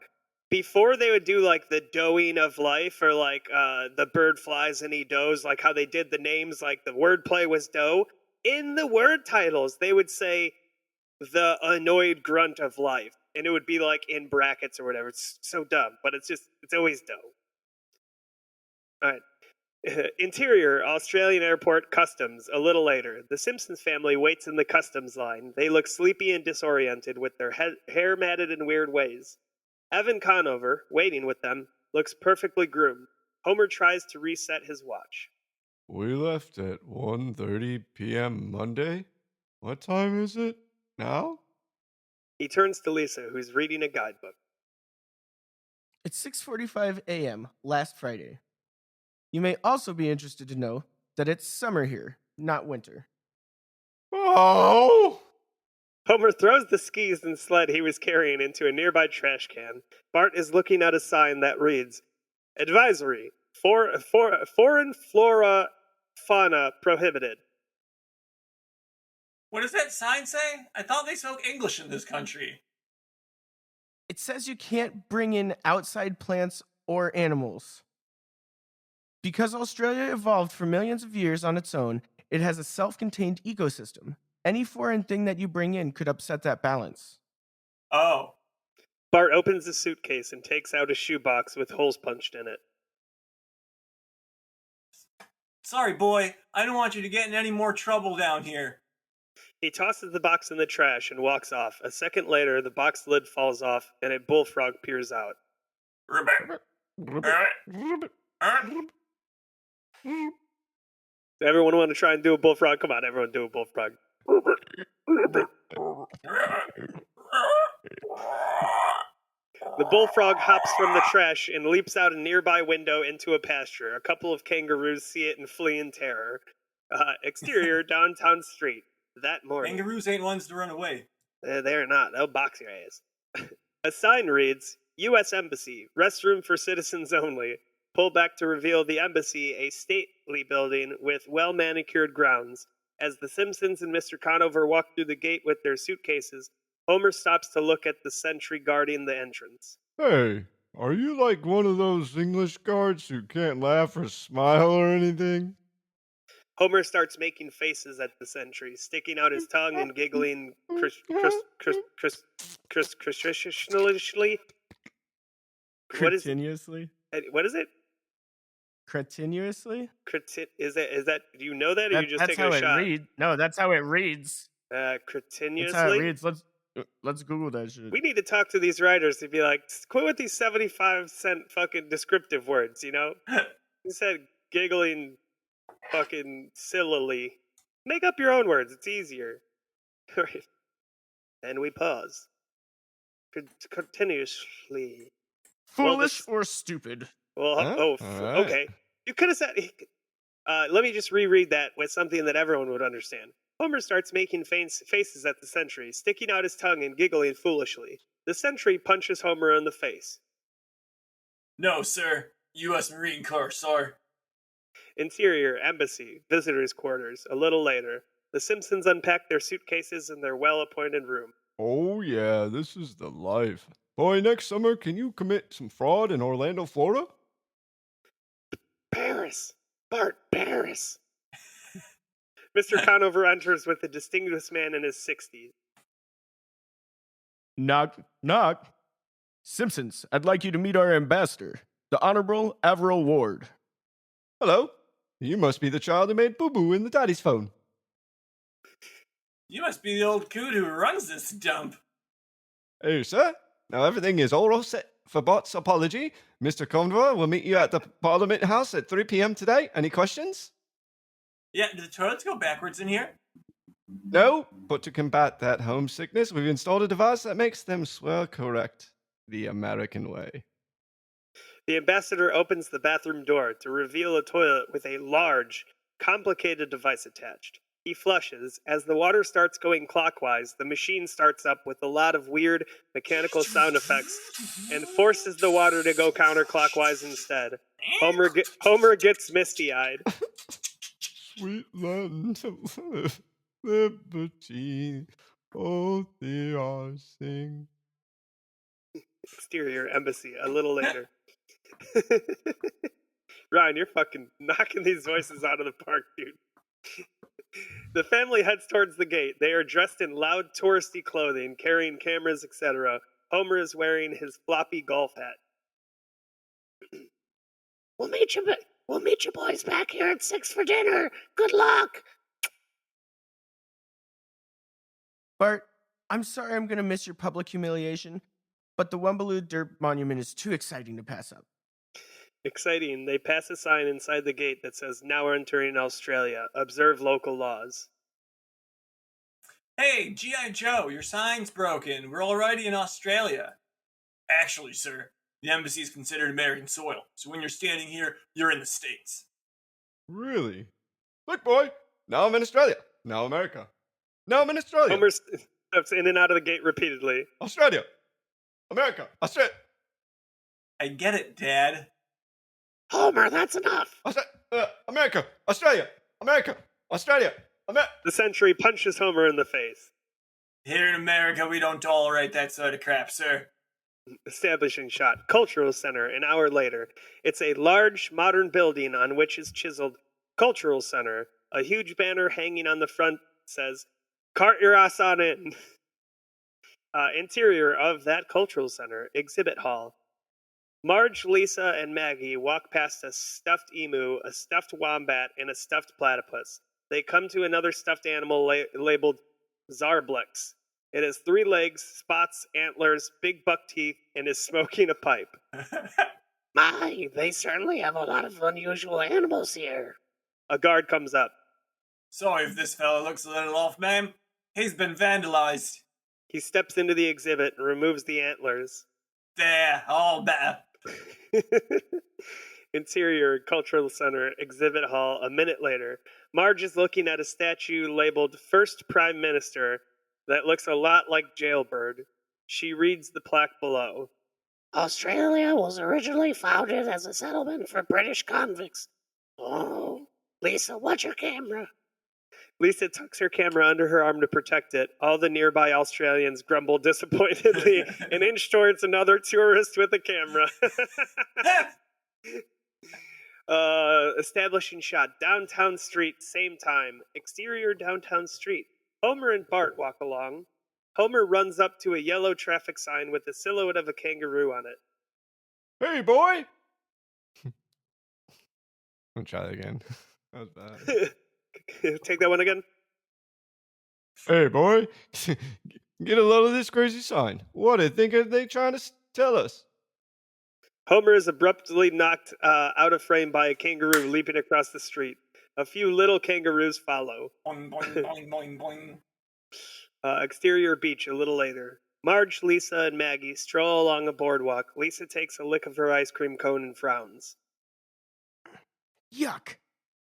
Before they would do like the doeing of life or like the bird flies and he does, like how they did the names, like the wordplay was doe. In the word titles, they would say the annoyed grunt of life. And it would be like in brackets or whatever. It's so dumb, but it's always doe. All right. Interior, Australian Airport Customs, a little later. The Simpsons family waits in the customs line. They look sleepy and disoriented with their hair matted in weird ways. Evan Conover, waiting with them, looks perfectly groomed. Homer tries to reset his watch. We left at 1:30 p.m. Monday? What time is it now? He turns to Lisa, who's reading a guidebook. It's 6:45 a.m. last Friday. You may also be interested to know that it's summer here, not winter. Oh! Homer throws the skis and sled he was carrying into a nearby trash can. Bart is looking at a sign that reads, Advisory, foreign flora fauna prohibited. What does that sign say? I thought they spoke English in this country. It says you can't bring in outside plants or animals. Because Australia evolved for millions of years on its own, it has a self-contained ecosystem. Any foreign thing that you bring in could upset that balance. Oh. Bart opens the suitcase and takes out a shoebox with holes punched in it. Sorry, boy. I don't want you to get in any more trouble down here. He tosses the box in the trash and walks off. A second later, the box lid falls off and a bullfrog peers out. Everyone want to try and do a bullfrog? Come on, everyone do a bullfrog. The bullfrog hops from the trash and leaps out a nearby window into a pasture. A couple of kangaroos see it and flee in terror. Exterior, downtown street. That morning. Kangaroos ain't ones to run away. They're not. They'll box your ass. A sign reads, U.S. Embassy, restroom for citizens only. Pull back to reveal the embassy, a stately building with well-manicured grounds. As the Simpsons and Mr. Conover walk through the gate with their suitcases, Homer stops to look at the sentry guarding the entrance. Hey, are you like one of those English guards who can't laugh or smile or anything? Homer starts making faces at the sentry, sticking out his tongue and giggling cretiniously. Continuously? What is it? Continuously? Is that? Do you know that, or you just that's taking how a it shot? No, that's how it reads. Continuously. That's how it reads. Let's Google that shit. We need to talk to these writers to be like, quit with these 75-cent fucking descriptive words. You know, you said giggling, fucking sillily. Make up your own words. It's easier. Right. And we pause. Continuously. Foolish or stupid? Well, Huh? Alright. okay. You could have said. Let me just reread that with something that everyone would understand. Homer starts making faces at the sentry, sticking out his tongue and giggling foolishly. The sentry punches Homer in the face. No, sir. U.S. Marine Corps, sir. Interior, embassy, visitors' quarters, a little later. The Simpsons unpack their suitcases in their well-appointed room. Oh, yeah, this is the life. Boy, next summer, can you commit some fraud in Orlando, Florida? Paris! Bart, Paris! Mr. Conover enters with a distinguished man in his 60s. Knock, knock. Simpsons, I'd like you to meet our ambassador, the Honorable Averill Ward. Hello. You must be the child who made boo-boo in the daddy's phone. You must be the old coot who runs this dump. Hey, sir. Now everything is all set for Bart's apology. Mr. Conover will meet you at the Parliament House at 3 p.m. today. Any questions? Yeah, do the toilets go backwards in here? No, but to combat that homesickness, we've installed a device that makes them swear correct the American way. The ambassador opens the bathroom door to reveal a toilet with a large, complicated device attached. He flushes. As the water starts going clockwise, the machine starts up with a lot of weird mechanical sound effects and forces the water to go counterclockwise instead. Homer gets misty-eyed. Sweet land of liberty, oh, they are sing. Exterior embassy, a little later. Ryan, you're fucking knocking these voices out of the park, dude. The family heads towards the gate. They are dressed in loud touristy clothing, carrying cameras, etc. Homer is wearing his floppy golf hat. We'll meet you boys back here at 6 for dinner. Good luck. Bart, I'm sorry I'm going to miss your public humiliation, but the Wembaloo Dirt Monument is too exciting to pass up. Exciting. They pass a sign inside the gate that says, "Now entering Australia. Observe local laws." Hey, G.I. Joe, your sign's broken. We're already in Australia. Actually, sir, the embassy is considered American soil, so when you're standing here, you're in the States. Really? Look, boy, now I'm in Australia. Now America. Now I'm in Australia. Homer steps in and out of the gate repeatedly. Australia. America. Australia. I get it, Dad. Homer, that's enough. America. Australia. America. Australia. The sentry punches Homer in the face. Here in America, we don't tolerate that sort of crap, sir. Establishing shot. Cultural Center, an hour later. It's a large, modern building on which is chiseled Cultural Center. A huge banner hanging on the front says, "Cart your ass on in." Interior of that Cultural Center, exhibit hall. Marge, Lisa, and Maggie walk past a stuffed emu, a stuffed wombat, and a stuffed platypus. They come to another stuffed animal labeled Zarblex. It has 3 legs, spots, antlers, big buck teeth, and is smoking a pipe. My, they certainly have a lot of unusual animals here. A guard comes up. Sorry if this fella looks a little off, ma'am. He's been vandalized. He steps into the exhibit and removes the antlers. There, all better. Interior, Cultural Center, exhibit hall, a minute later. Marge is looking at a statue labeled First Prime Minister that looks a lot like Jailbird. She reads the plaque below. Australia was originally founded as a settlement for British convicts. Oh, Lisa, watch your camera. Lisa tucks her camera under her arm to protect it. All the nearby Australians grumble disappointedly and inch towards another tourist with a camera. Establishing shot. Downtown street, same time. Exterior downtown street. Homer and Bart walk along. Homer runs up to a yellow traffic sign with the silhouette of a kangaroo on it. Hey, boy! I'll try that again. That was bad. Take that one again. Hey, boy! Get a load of this crazy sign. What do you think are they trying to tell us? Homer is abruptly knocked out of frame by a kangaroo leaping across the street. A few little kangaroos follow. Boing, boing, boing, boing, boing. Exterior beach a little later. Marge, Lisa, and Maggie stroll along a boardwalk. Lisa takes a lick of her ice cream cone and frowns. Yuck.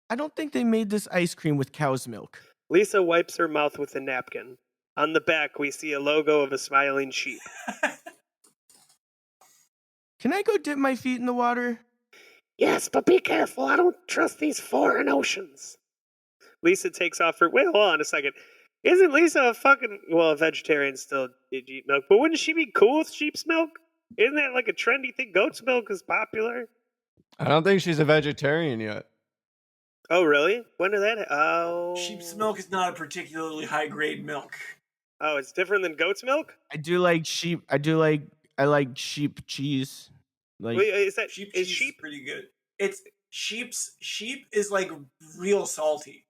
I don't think they made this ice cream with cow's milk. Lisa wipes her mouth with a napkin. On the back, we see a logo of a smiling sheep. Can I go dip my feet in the water? Yes, but be careful. I don't trust these foreign oceans. Lisa takes off her. Wait, hold on a second. Isn't Lisa a vegetarian still eat milk? But wouldn't she be cool with sheep's milk? Isn't that like a trendy thing? Goat's milk is popular. I don't think she's a vegetarian yet. Oh, really? When did that? Oh, Sheep's milk is not a particularly high grade milk. Oh, it's different than goat's milk. I do like sheep. I like sheep cheese. Like Wait, is that Sheep is cheese sheep? is pretty good. It's sheep is like real salty.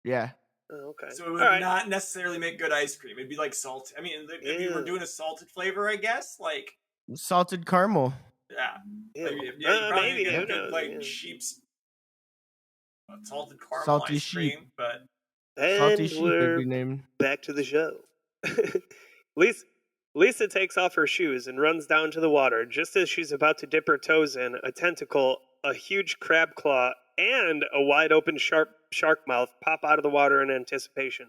yeah. Oh, okay. So it would All right. not necessarily make good ice cream. It'd be like salt. I mean, if you were Ew. doing a salted flavor, I guess, like, Salted caramel. yeah. Ew. Like, yeah, you probably Maybe. get Who a good, knows? like, Yeah. sheep's salted caramel Salty ice sheep. cream, but Salty And sheep would we're be named. back to the show. Lisa takes off her shoes and runs down to the water. Just as she's about to dip her toes in, a tentacle, a huge crab claw, and a wide open sharp shark mouth pop out of the water in anticipation.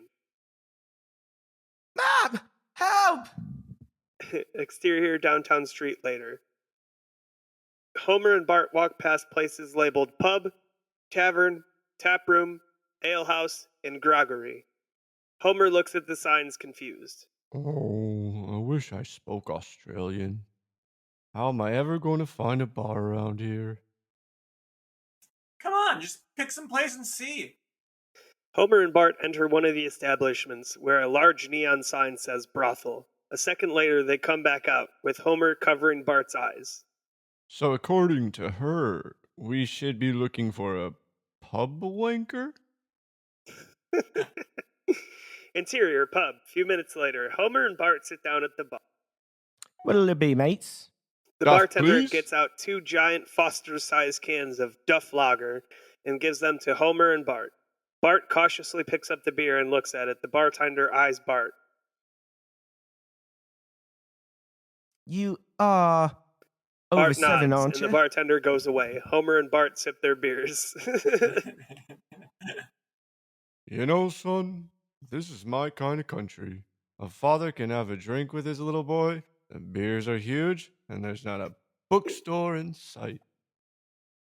Mom, help! Exterior downtown street later. Homer and Bart walk past places labeled pub, tavern, tap room, alehouse, and groggery. Homer looks at the signs confused. Oh, I wish I spoke Australian. How am I ever going to find a bar around here? come on, just pick some place and see. Homer and Bart enter one of the establishments where a large neon sign says brothel. A second later, they come back out, with Homer covering Bart's eyes. So according to her, we should be looking for a pub wanker? Interior pub. Few minutes later, Homer and Bart sit down at the bar. What'll it be, mates? The Duff, bartender please? gets out 2 giant Foster-sized cans of Duff Lager and gives them to Homer and Bart. Bart cautiously picks up the beer and looks at it. The bartender eyes Bart. You are over Bart 7, nods, aren't and you? the bartender goes away. Homer and Bart sip their beers. You know, son, this is my kind of country. A father can have a drink with his little boy, the beers are huge, and there's not a bookstore in sight.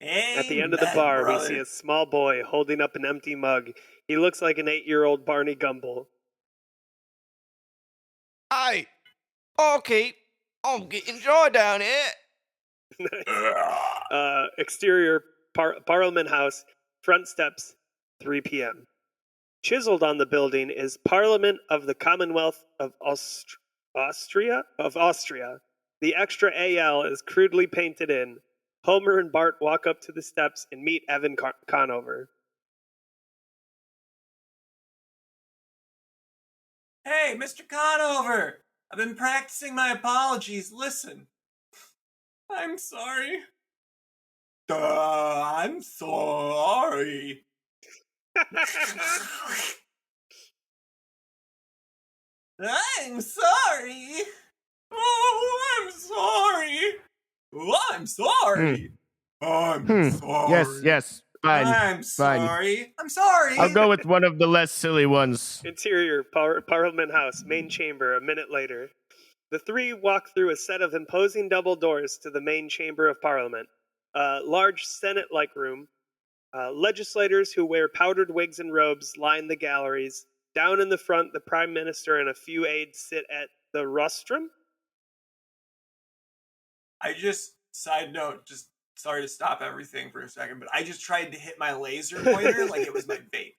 At the end of the Amen, bar, brother. we see a small boy holding up an empty mug. He looks like an 8-year-old Barney Gumble. Hey, okay, I'm getting dry down here. Exterior Parliament House, front steps, 3 p.m. Chiseled on the building is Parliament of the Commonwealth of Austria. The extra AL is crudely painted in. Homer and Bart walk up to the steps and meet Evan Conover. Hey, Mr. Conover! I've been practicing my apologies. Listen. I'm sorry. I'm sorry. I'm sorry. Oh, I'm sorry. Oh, I'm sorry. I'm sorry. Yes, fine. I'm fine. sorry. I'm sorry. I'll go with one of the less silly ones. Interior Parliament House, main chamber, a minute later. The 3 walk through a set of imposing double doors to the main chamber of Parliament. A large Senate-like room. Legislators who wear powdered wigs and robes line the galleries. Down in the front, the Prime Minister and a few aides sit at the rostrum. Side note, just sorry to stop everything for a second, but I just tried to hit my laser pointer like it was my vape.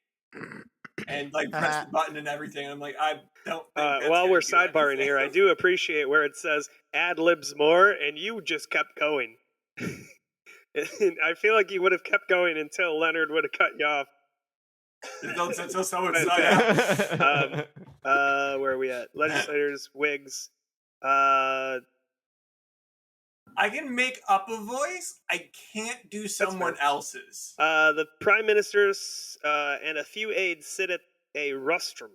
And like press the button and everything. I'm like, I don't think that's While gonna we're do sidebarring anything. here, I do appreciate where it says ad libs more, and you just kept going. I feel like you would have kept going until Leonard would have cut you off. Until someone But, saw it. Where are we at? Legislators, wigs. I can make up a voice. I can't do someone else's. The Prime Ministers and a few aides sit at a rostrum.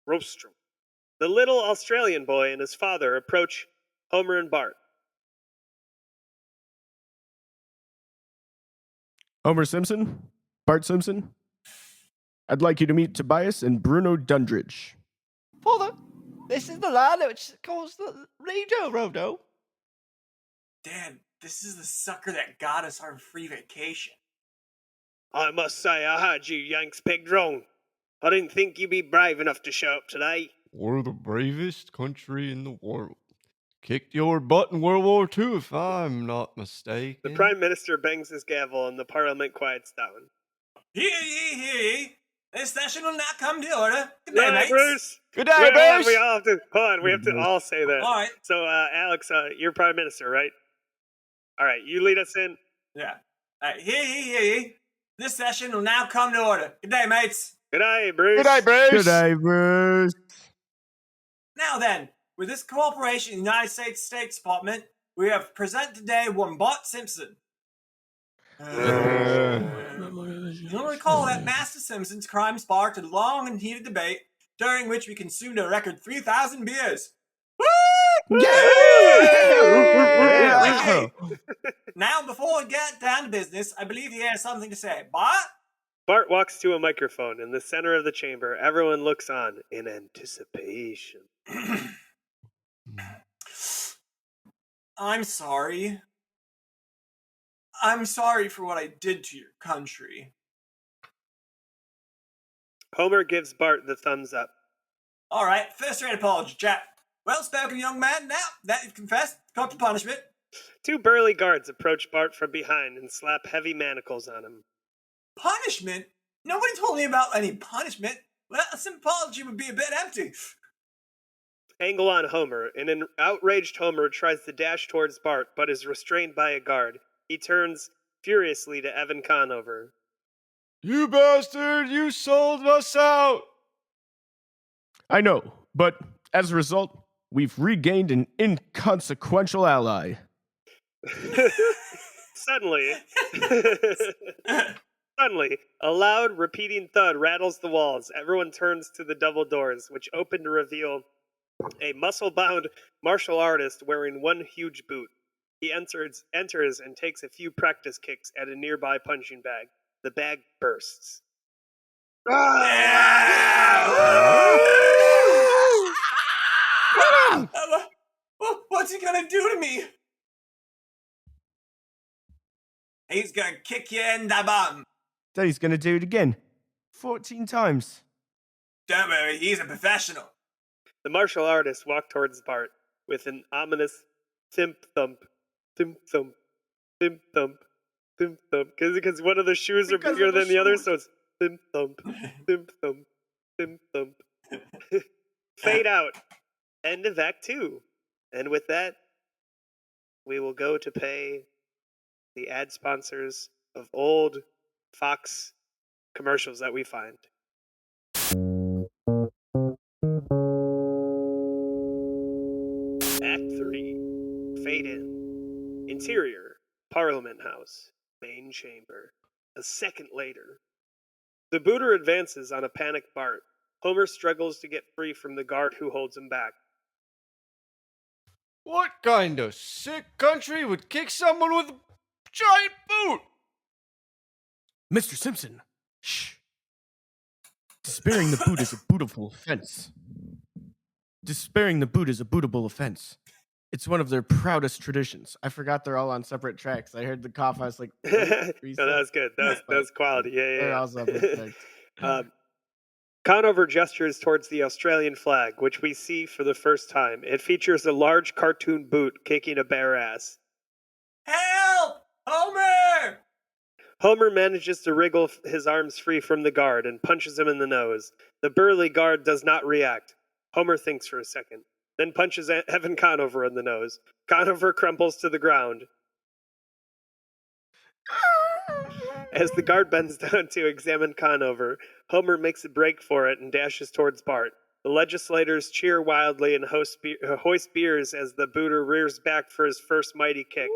The little Australian boy and his father approach Homer and Bart. Homer Simpson, Bart Simpson. I'd like you to meet Tobias and Bruno Dundridge. Father, this is the land which calls the Radio Rodo. Dad, this is the sucker that got us our free vacation. I must say I had you Yanks pegged wrong. I didn't think you'd be brave enough to show up today. We're the bravest country in the world. Kicked your butt in World War II, if I'm not mistaken. The Prime Minister bangs his gavel and the Parliament quiets down. Hear ye, hear ye. This session will now come to order. Good day, Right, mates. Bruce. Good day, Bruce. We all have to hold on. We have to all say that. All right. So, Alex, you're Prime Minister, right? All right, you lead us in. Yeah. All right. Hear ye, hear ye. This session will now come to order. Good day, mates. Good day, Bruce. Good day, Bruce. Good day, Bruce. Now then, with this cooperation in the United States State Department, we have present today one Bart Simpson. You'll recall that Master Simpson's crime sparked a long and heated debate, during which we consumed a record 3,000 beers. Woo! Yeah! Now, before we get down to business, I believe he has something to say. Bart? Bart walks to a microphone in the center of the chamber. Everyone looks on in anticipation. I'm sorry. I'm sorry for what I did to your country. Homer gives Bart the thumbs up. All right, first rate apology, chap. Well spoken, young man. Now that you've confessed, come to punishment. Two burly guards approach Bart from behind and slap heavy manacles on him. Punishment? Nobody told me about any punishment. Well, a simple apology would be a bit empty. Angle on Homer, and an outraged Homer tries to dash towards Bart, but is restrained by a guard. He turns furiously to Evan Conover. You bastard! You sold us out! I know, but as a result, we've regained an inconsequential ally. Suddenly, a loud, repeating thud rattles the walls. Everyone turns to the double doors, which open to reveal a muscle-bound martial artist wearing one huge boot. He enters and takes a few practice kicks at a nearby punching bag. The bag bursts. What's he gonna do to me? He's gonna kick you in the bum. Then he's gonna do it again. 14 times. Don't worry, he's a professional. The martial artist walked towards Bart with an ominous thimp thump, thimp thump, thimp thump, thimp thump. Because one of the shoes are bigger than the other, so it's thimp thump, thimp thump, thimp thump. Fade out. End of Act 2. And with that, we will go to pay the ad sponsors of old Fox commercials that we find. Act 3. Fade in. Interior. Parliament House. Main chamber. A second later. The booter advances on a panicked Bart. Homer struggles to get free from the guard who holds him back. What kind of sick country would kick someone with a giant boot? Mr. Simpson, shh. Despairing the boot is a bootable offense. Despairing the boot is a bootable offense. It's one of their proudest traditions. I forgot they're all on separate tracks. I heard the cough. I was like, No, that was good. That was quality. Yeah. They're all separate tracks. Conover gestures towards the Australian flag, which we see for the first time. It features a large cartoon boot kicking a bare ass. Help! Homer! Homer manages to wriggle his arms free from the guard and punches him in the nose. The burly guard does not react. Homer thinks for a second, then punches Evan Conover in the nose. Conover crumples to the ground. As the guard bends down to examine Conover, Homer makes a break for it and dashes towards Bart. The legislators cheer wildly and hoist beers as the booter rears back for his first mighty kick.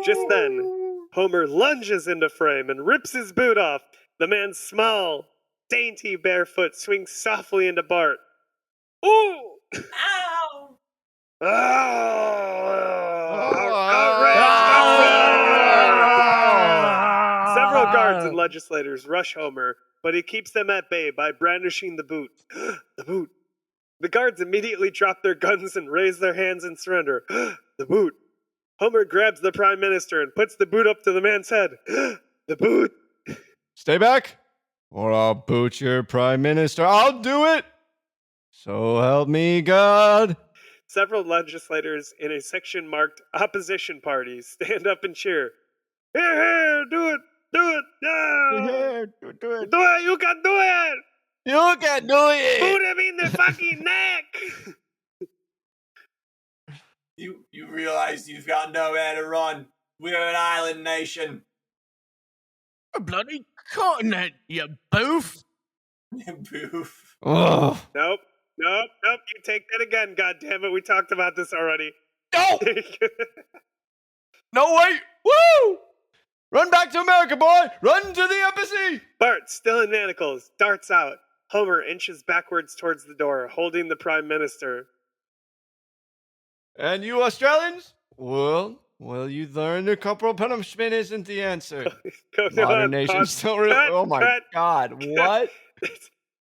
Just then, Homer lunges into frame and rips his boot off. The man's small, dainty bare foot swings softly into Bart. Ooh! Ow! Several guards and legislators rush Homer, but he keeps them at bay by brandishing the boot. The boot. The guards immediately drop their guns and raise their hands in surrender. The boot. Homer grabs the Prime Minister and puts the boot up to the man's head. The boot! Stay back, or I'll boot your prime minister. I'll do it. So help me God. Several legislators in a section marked Opposition Parties stand up and cheer. Here, here, do it, no! Do it. Do it, you can do it! You can do it. Boot him in the fucking neck! You realize you've got nowhere to run. We're an island nation. A bloody continent, you boof. Boof. Oh. Nope. You take that again, goddammit. We talked about this already. No. No, wait. Woo! Run back to America, boy. Run to the embassy. Bart, still in manacles, darts out. Homer inches backwards towards the door, holding the Prime Minister. And you Australians? Well, you learned that corporal punishment isn't the answer. Modern nations don't really... Oh my God, what?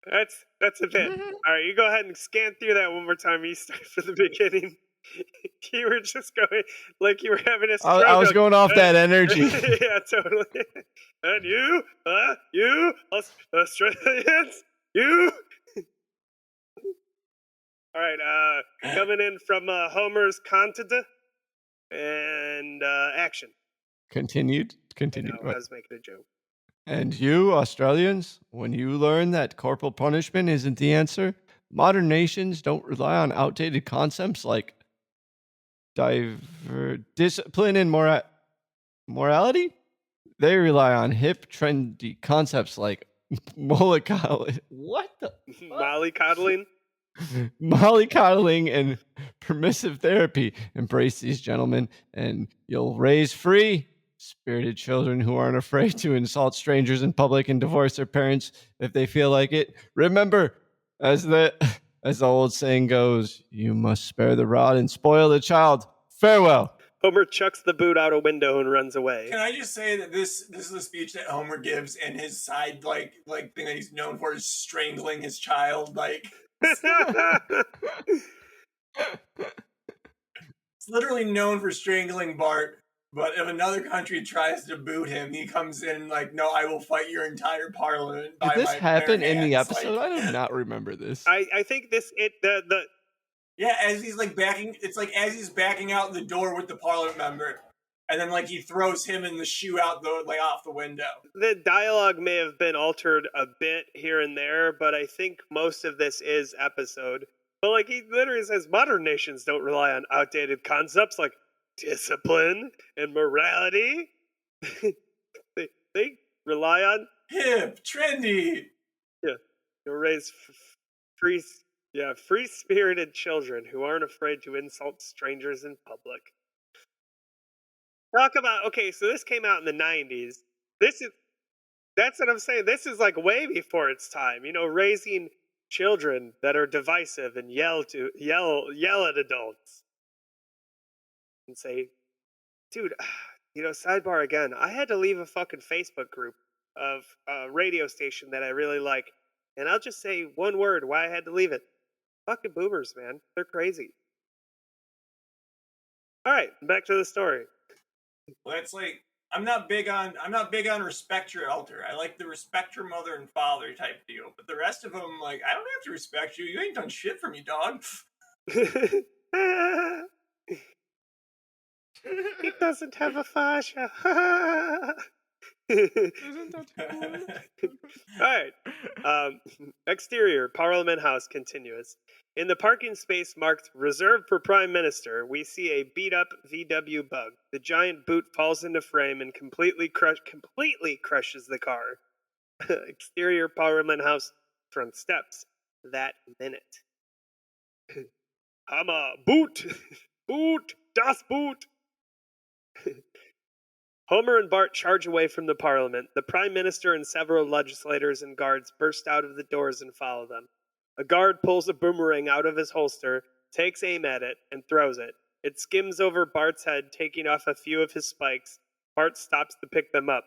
That's a bit. All right, you go ahead and scan through that one more time. You start from the beginning. You were just going like you were having a stroke. I was going off that energy. Yeah, totally. And you Australians, you. All right, coming in from Homer's continent and action. Continued. I was making a joke. And you, Australians, when you learn that corporal punishment isn't the answer, modern nations don't rely on outdated concepts like discipline and morality. They rely on hip, trendy concepts like mollycoddling. What the? Mollycoddling? Mollycoddling and permissive therapy. Embrace these gentlemen, and you'll raise free, spirited children who aren't afraid to insult strangers in public and divorce their parents if they feel like it. Remember, as the old saying goes, you must spare the rod and spoil the child. Farewell. Homer chucks the boot out a window and runs away. Can I just say that this is a speech that Homer gives, and his side like thing that he's known for is strangling his child. Like it's literally known for strangling Bart. But if another country tries to boot him, he comes in like, "No, I will fight your entire parliament." Did this happen in the episode? Like, I do not remember this. I think yeah, as he's like backing, it's like as he's backing out the door with the parliament member, and then like he throws him and the shoe out the like off the window. The dialogue may have been altered a bit here and there, but I think most of this is episode. But like he literally says, modern nations don't rely on outdated concepts like discipline and morality. they rely on hip, trendy. Yeah, you'll raise free-spirited children who aren't afraid to insult strangers in public. Talk about, okay, so this came out in the 90s. That's what I'm saying. This is like way before its time. You know, raising children that are divisive and yell at adults. And say, dude, you know, sidebar again, I had to leave a fucking Facebook group of a radio station that I really like. And I'll just say one word why I had to leave it. Fucking boomers, man. They're crazy. All right, back to the story. Well, it's like I'm not big on respect your elder. I like the respect your mother and father type deal. But the rest of them, like, I don't have to respect you. You ain't done shit for me, dog. He doesn't have a fascia. Isn't that cool? All right. Exterior, Parliament House continuous. In the parking space marked reserved for Prime Minister, we see a beat-up VW Bug. The giant boot falls into frame and completely crushes the car. Exterior, Parliament House, front steps. That minute. Hammer, boot, boot, das Boot. Homer and Bart charge away from the Parliament. The Prime Minister and several legislators and guards burst out of the doors and follow them. A guard pulls a boomerang out of his holster, takes aim at it, and throws it. It skims over Bart's head, taking off a few of his spikes. Bart stops to pick them up.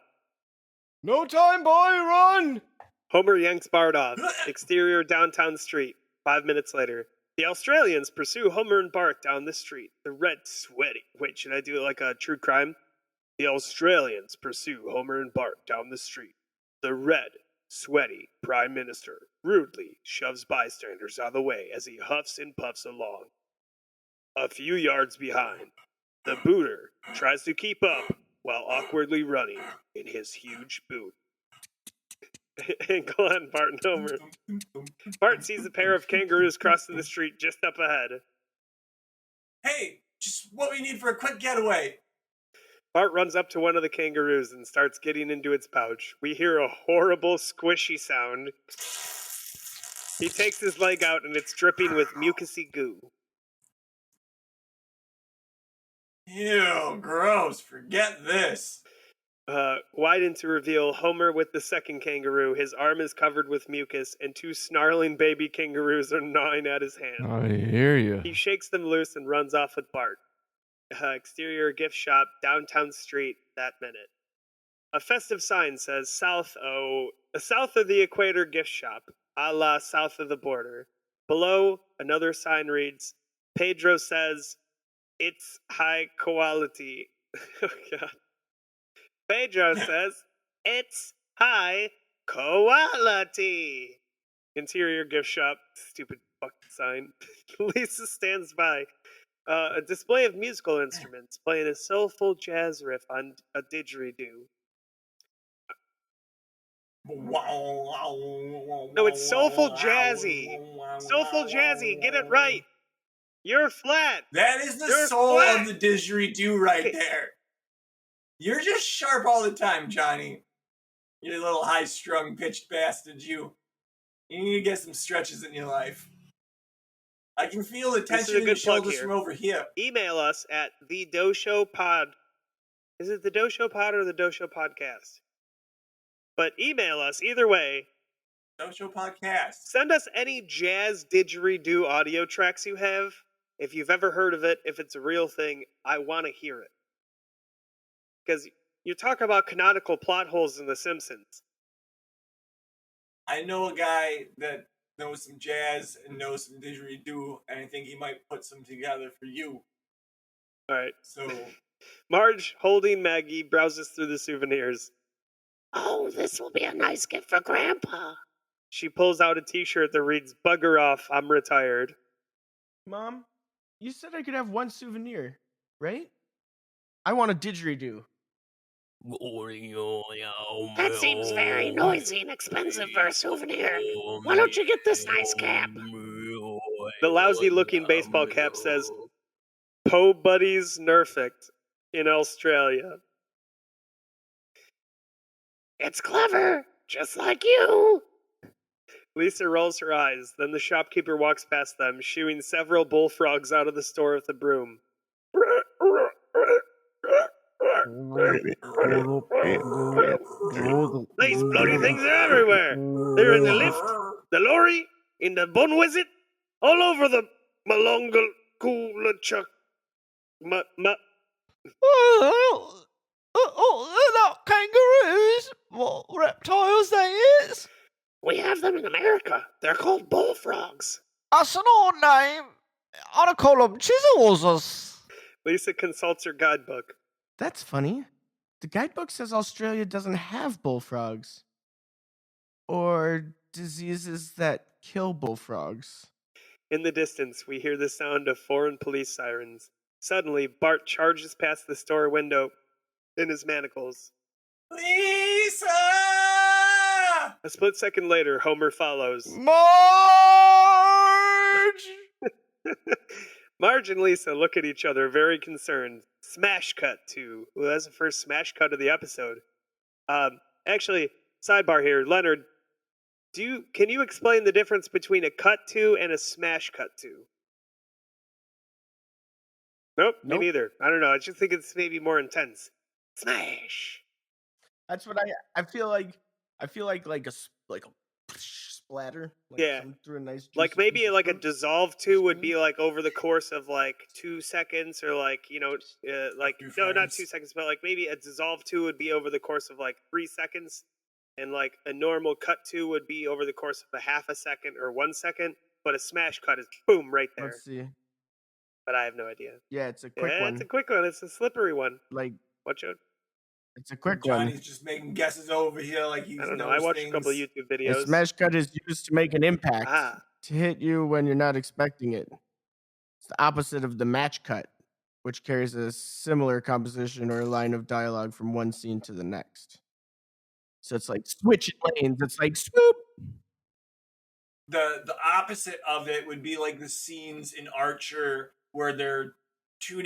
No time, boy, run! Homer yanks Bart off. Exterior downtown street. 5 minutes later. The Australians pursue Homer and Bart down the street. The red, sweaty. Wait, should I do it like a true crime? The Australians pursue Homer and Bart down the street. The red, sweaty Prime Minister rudely shoves bystanders out of the way as he huffs and puffs along. A few yards behind, the booter tries to keep up while awkwardly running in his huge boot. And go on, Bart and Homer. Bart sees a pair of kangaroos crossing the street just up ahead. Hey, just what we need for a quick getaway. Bart runs up to one of the kangaroos and starts getting into its pouch. We hear a horrible squishy sound. He takes his leg out and it's dripping with mucousy goo. Ew, gross. Forget this. Widen to reveal Homer with the second kangaroo. His arm is covered with mucus, and two snarling baby kangaroos are gnawing at his hand. I hear you. He shakes them loose and runs off with Bart. Exterior gift shop, downtown street, that minute. A festive sign says south of the equator gift shop, a la south of the border. Below, another sign reads, Pedro says, it's high quality. Oh, God. Pedro says, it's high quality. Interior gift shop, stupid fucking sign. Lisa stands by. A display of musical instruments playing a soulful jazz riff on a didgeridoo. No, it's soulful jazzy. Soulful jazzy, get it right. You're flat. That is the You're soul flat. of the didgeridoo right there. You're just sharp all the time, Johnny. You little high-strung, pitched bastard, you. You need to get some stretches in your life. I can feel the tension in your shoulders from over here. Email us at the Dosho Pod. Is it the Dosho Pod or the Dosho Podcast? But email us either way. Dosho Podcast. Send us any jazz didgeridoo audio tracks you have. If you've ever heard of it, if it's a real thing, I want to hear it. Because you talk about canonical plot holes in The Simpsons. I know a guy that knows some jazz and knows some didgeridoo, and I think he might put some together for you. All right. So, Marge, holding Maggie, browses through the souvenirs. Oh, this will be a nice gift for Grandpa. She pulls out a t-shirt that reads, Bugger off, I'm retired. Mom, you said I could have one souvenir, right? I want a didgeridoo. That seems very noisy and expensive for a souvenir. Why don't you get this nice cap? The lousy-looking baseball cap says, Po Buddies Nerfect in Australia. It's clever, just like you. Lisa rolls her eyes. Then the shopkeeper walks past them, shooing several bullfrogs out of the store with a broom. These bloody things are everywhere. They're in the lift, the lorry, in the bun wizard, all over the Malonga Kula Chuck. They're not kangaroos. What reptiles they is? We have them in America. They're called bullfrogs. That's an odd name. I'd call them chisels. Lisa consults her guidebook. That's funny. The guidebook says Australia doesn't have bullfrogs. Or diseases that kill bullfrogs. In the distance, we hear the sound of foreign police sirens. Suddenly, Bart charges past the store window in his manacles. Lisa! A split second later, Homer follows. Marge! Marge and Lisa look at each other very concerned. Smash cut to... Well, that's the first smash cut of the episode. Actually, sidebar here. Leonard, can you explain the difference between a cut to and a smash cut to? Nope, me neither. I don't know. I just think it's maybe more intense. Smash. That's what I feel like. I feel like a splatter. Like Yeah. through a nice Like juicy maybe piece of like a fruit. dissolve to would be like over the course of like 2 seconds, or like, like, no, not 2 seconds, but like maybe a dissolve to would be over the course of like 3 seconds, and like a normal cut to would be over the course of a half a second or 1 second. but a smash cut is boom right there. Let's see. But I have no idea. Yeah, it's a quick Yeah, one. it's a quick one. It's a slippery one. Like, Watch out. it's a quick one. Johnny's just making guesses over here like he's I don't know. I watched a couple of YouTube A videos. smash cut is used to make an impact, Ah. to hit you when you're not expecting it. It's the opposite of the match cut, which carries a similar composition or line of dialogue from one scene to the next. So it's like switching lanes. It's like swoop. The opposite of it would be like the scenes in Archer where they're two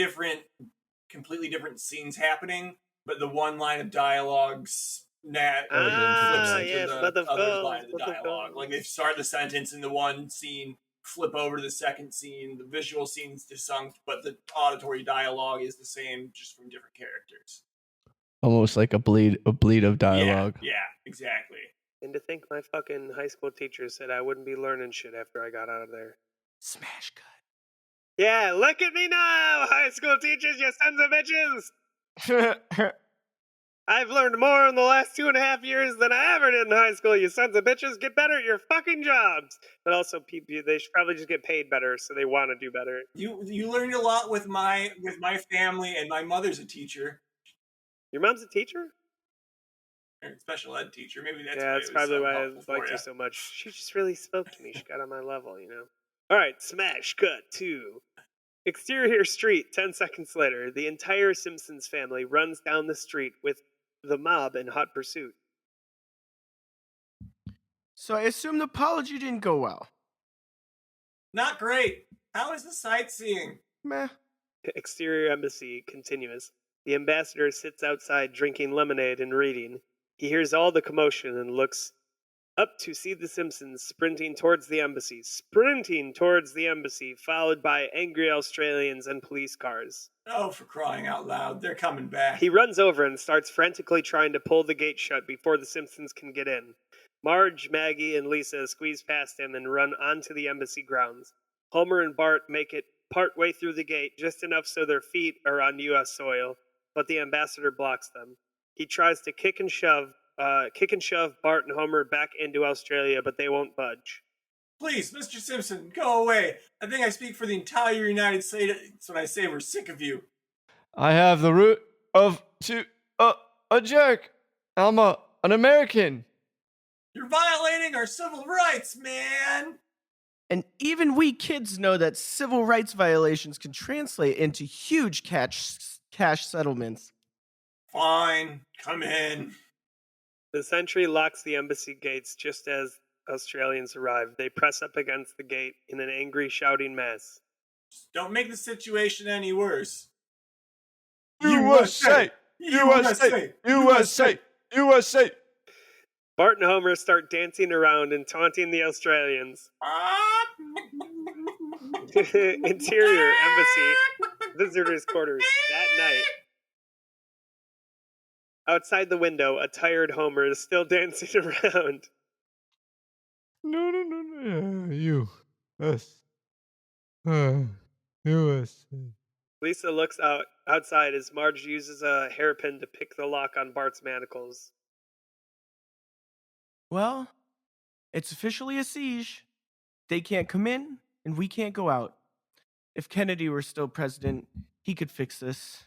completely different scenes happening, but the one line of dialogues flips into yeah, the flip of other goals, line of the flip of dialogue. goals. Like they start the sentence in the one scene, flip over to the second scene, the visual scene's desunct, but the auditory dialogue is the same, just from different characters. Almost like a bleed of dialogue. Yeah, exactly. And to think my fucking high school teacher said I wouldn't be learning shit after I got out of there. Smash cut. Yeah, look at me now, high school teachers, you sons of bitches! I've learned more in the last 2.5 years than I ever did in high school, you sons of bitches. Get better at your fucking jobs. But also, they should probably just get paid better, so they want to do better. You learned a lot with my family, and my mother's a teacher. Your mom's a teacher? Special ed teacher. Maybe that's that's probably why I liked her so much. She just really spoke to me. She got on my level, you know. All right, smash cut 2. Exterior street. 10 seconds later, the entire Simpsons family runs down the street with the mob in hot pursuit. So I assume the apology didn't go well. Not great. How is the sightseeing? Meh. Exterior embassy continuous. The ambassador sits outside drinking lemonade and reading. He hears all the commotion and looks up to see the Simpsons sprinting towards the embassy, followed by angry Australians and police cars. Oh, for crying out loud, they're coming back. He runs over and starts frantically trying to pull the gate shut before the Simpsons can get in. Marge, Maggie, and Lisa squeeze past him and run onto the embassy grounds. Homer and Bart make it part way through the gate, just enough so their feet are on U.S. soil, but the ambassador blocks them. He tries to kick and shove Bart and Homer back into Australia, but they won't budge. Please, Mr. Simpson, go away. I think I speak for the entire United States when I say we're sick of you. I have the root of a jerk. I'm an American. You're violating our civil rights, man. And even we kids know that civil rights violations can translate into huge cash settlements. Fine, come in. The sentry locks the embassy gates just as Australians arrive. They press up against the gate in an angry, shouting mass. Just don't make the situation any worse. USA! USA! USA! USA! Bart and Homer start dancing around and taunting the Australians. Interior embassy visitors' quarters that night. Outside the window, a tired Homer is still dancing around. No. You. Us. USA. Lisa looks outside as Marge uses a hairpin to pick the lock on Bart's manacles. Well, it's officially a siege. They can't come in, and we can't go out. If Kennedy were still president, he could fix this.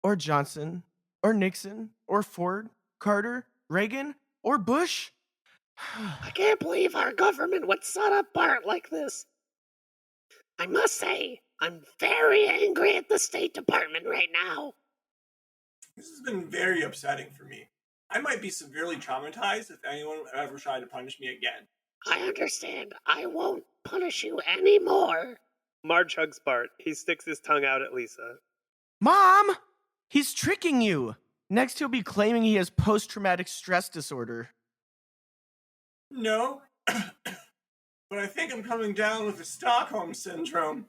Or Johnson, or Nixon, or Ford, Carter, Reagan, or Bush. I can't believe our government would set up Bart like this. I must say, I'm very angry at the State Department right now. This has been very upsetting for me. I might be severely traumatized if anyone ever tried to punish me again. I understand. I won't punish you anymore. Marge hugs Bart. He sticks his tongue out at Lisa. Mom! He's tricking you! Next, he'll be claiming he has post-traumatic stress disorder. No, but I think I'm coming down with the Stockholm Syndrome.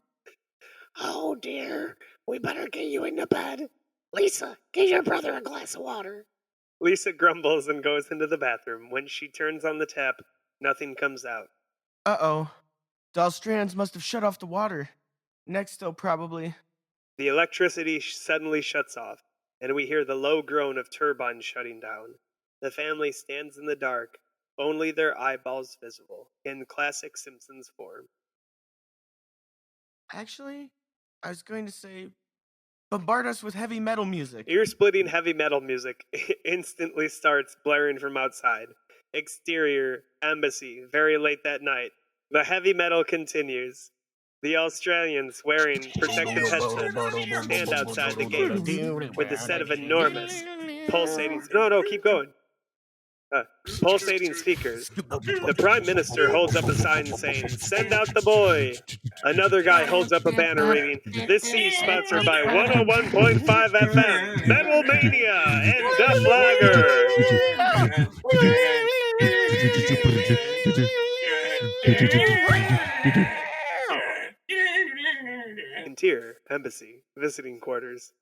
Oh dear. We better get you into bed. Lisa, get your brother a glass of water. Lisa grumbles and goes into the bathroom. When she turns on the tap, nothing comes out. Uh-oh. The Australians must have shut off the water. Next, they'll probably... The electricity suddenly shuts off, and we hear the low groan of turbines shutting down. The family stands in the dark, only their eyeballs visible, in classic Simpsons form. Actually, I was going to say, bombard us with heavy metal music. Ear-splitting heavy metal music instantly starts blaring from outside. Exterior, embassy, very late that night. The heavy metal continues. The Australians, wearing protective headsets, stand outside the gate with a set of enormous, pulsating... No, keep going. Pulsating speakers. The Prime Minister holds up a sign saying, "Send out the boy." Another guy holds up a banner reading, "This is sponsored by 101.5 FM, Metal Mania, and Duff Lager. Interior, embassy, visiting quarters.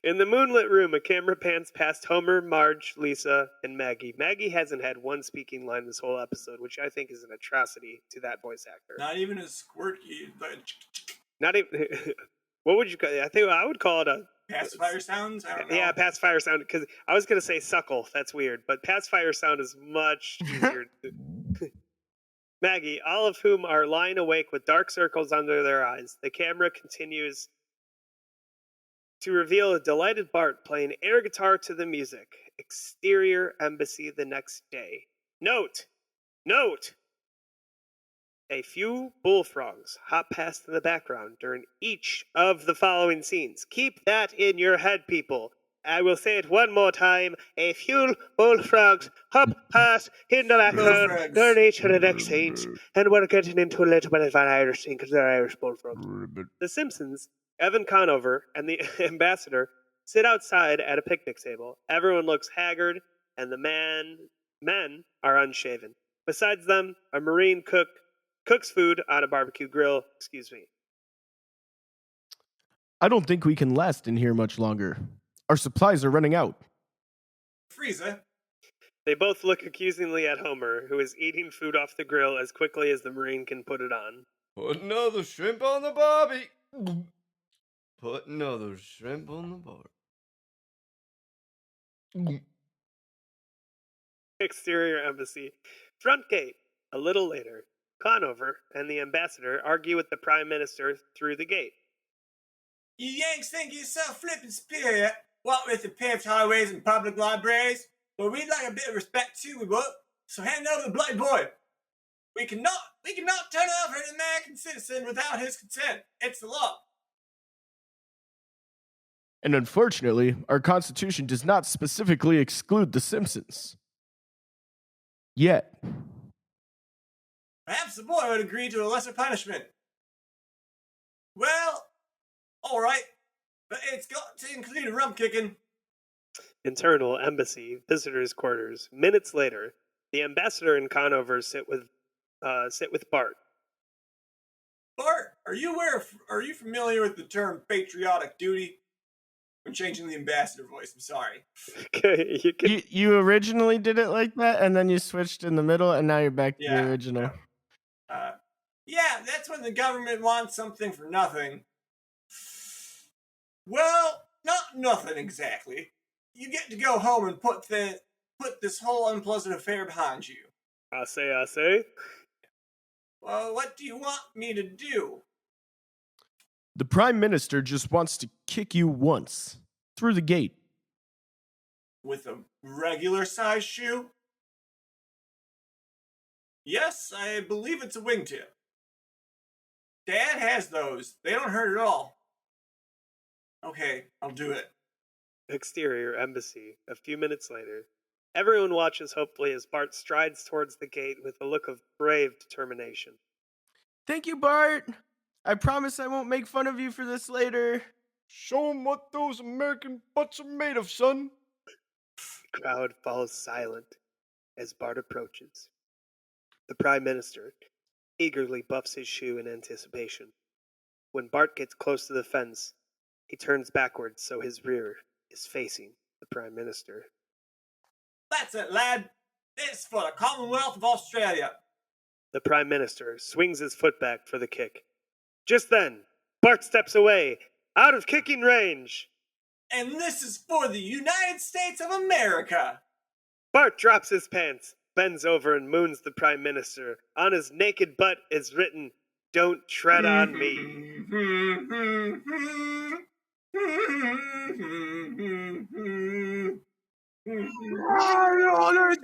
In the moonlit room, a camera pans past Homer, Marge, Lisa, and Maggie. Maggie hasn't had one speaking line this whole episode, which I think is an atrocity to that voice actor. Not even a squirky, but Not even. What would you call it? I think I would call it a pacifier sounds. I don't know. Yeah, pacifier sound. Because I was gonna say suckle. That's weird, but pacifier sound is much easier. Maggie, all of whom are lying awake with dark circles under their eyes. The camera continues to reveal a delighted Bart playing air guitar to the music. Exterior embassy the next day. Note! A few bullfrogs hop past in the background during each of the following scenes. Keep that in your head, people. I will say it one more time. A few bullfrogs hop past in the background during each of the next scenes. And we're getting into a little bit of an Irish thing because they're Irish bullfrogs. The Simpsons, Evan Conover, and the ambassador sit outside at a picnic table. Everyone looks haggard, and the men are unshaven. Besides them, a Marine cooks food on a barbecue grill. I don't think we can last in here much longer. Our supplies are running out. Frieza. They both look accusingly at Homer, who is eating food off the grill as quickly as the Marine can put it on. Put another shrimp on the barbie. Put another shrimp on the barbie. Exterior embassy. Front gate. A little later, Conover and the ambassador argue with the Prime Minister through the gate. You Yanks think you're so flippin' superior, what with the paved highways and public libraries? But we'd like a bit of respect too, we would. So hand over the bloody boy. We cannot turn over an American citizen without his consent. It's the law. And unfortunately, our Constitution does not specifically exclude the Simpsons. Yet. Perhaps the boy would agree to a lesser punishment. Well, all right, but it's got to include a rum kicking. Internal embassy, visitors' quarters. Minutes later, the ambassador and Conover sit with Bart. Bart, are you familiar with the term patriotic duty? I'm changing the ambassador voice. I'm sorry. Okay, You originally did it like that, and then you switched in the middle, and now you're back to the original. Yeah, that's when the government wants something for nothing. Well, not nothing exactly. You get to go home and put this whole unpleasant affair behind you. I say. Well, what do you want me to do? The Prime Minister just wants to kick you once. Through the gate. With a regular size shoe? Yes, I believe it's a wingtip. Dad has those. They don't hurt at all. Okay, I'll do it. Exterior embassy. A few minutes later, everyone watches hopefully as Bart strides towards the gate with a look of brave determination. Thank you, Bart. I promise I won't make fun of you for this later. Show 'em what those American butts are made of, son. The crowd falls silent as Bart approaches. The Prime Minister eagerly buffs his shoe in anticipation. When Bart gets close to the fence, he turns backwards so his rear is facing the Prime Minister. That's it, lad. This for the Commonwealth of Australia. The Prime Minister swings his foot back for the kick. Just then, Bart steps away, out of kicking range. And this is for the United States of America. Bart drops his pants, bends over, and moons the Prime Minister. On his naked butt is written, "Don't tread on me."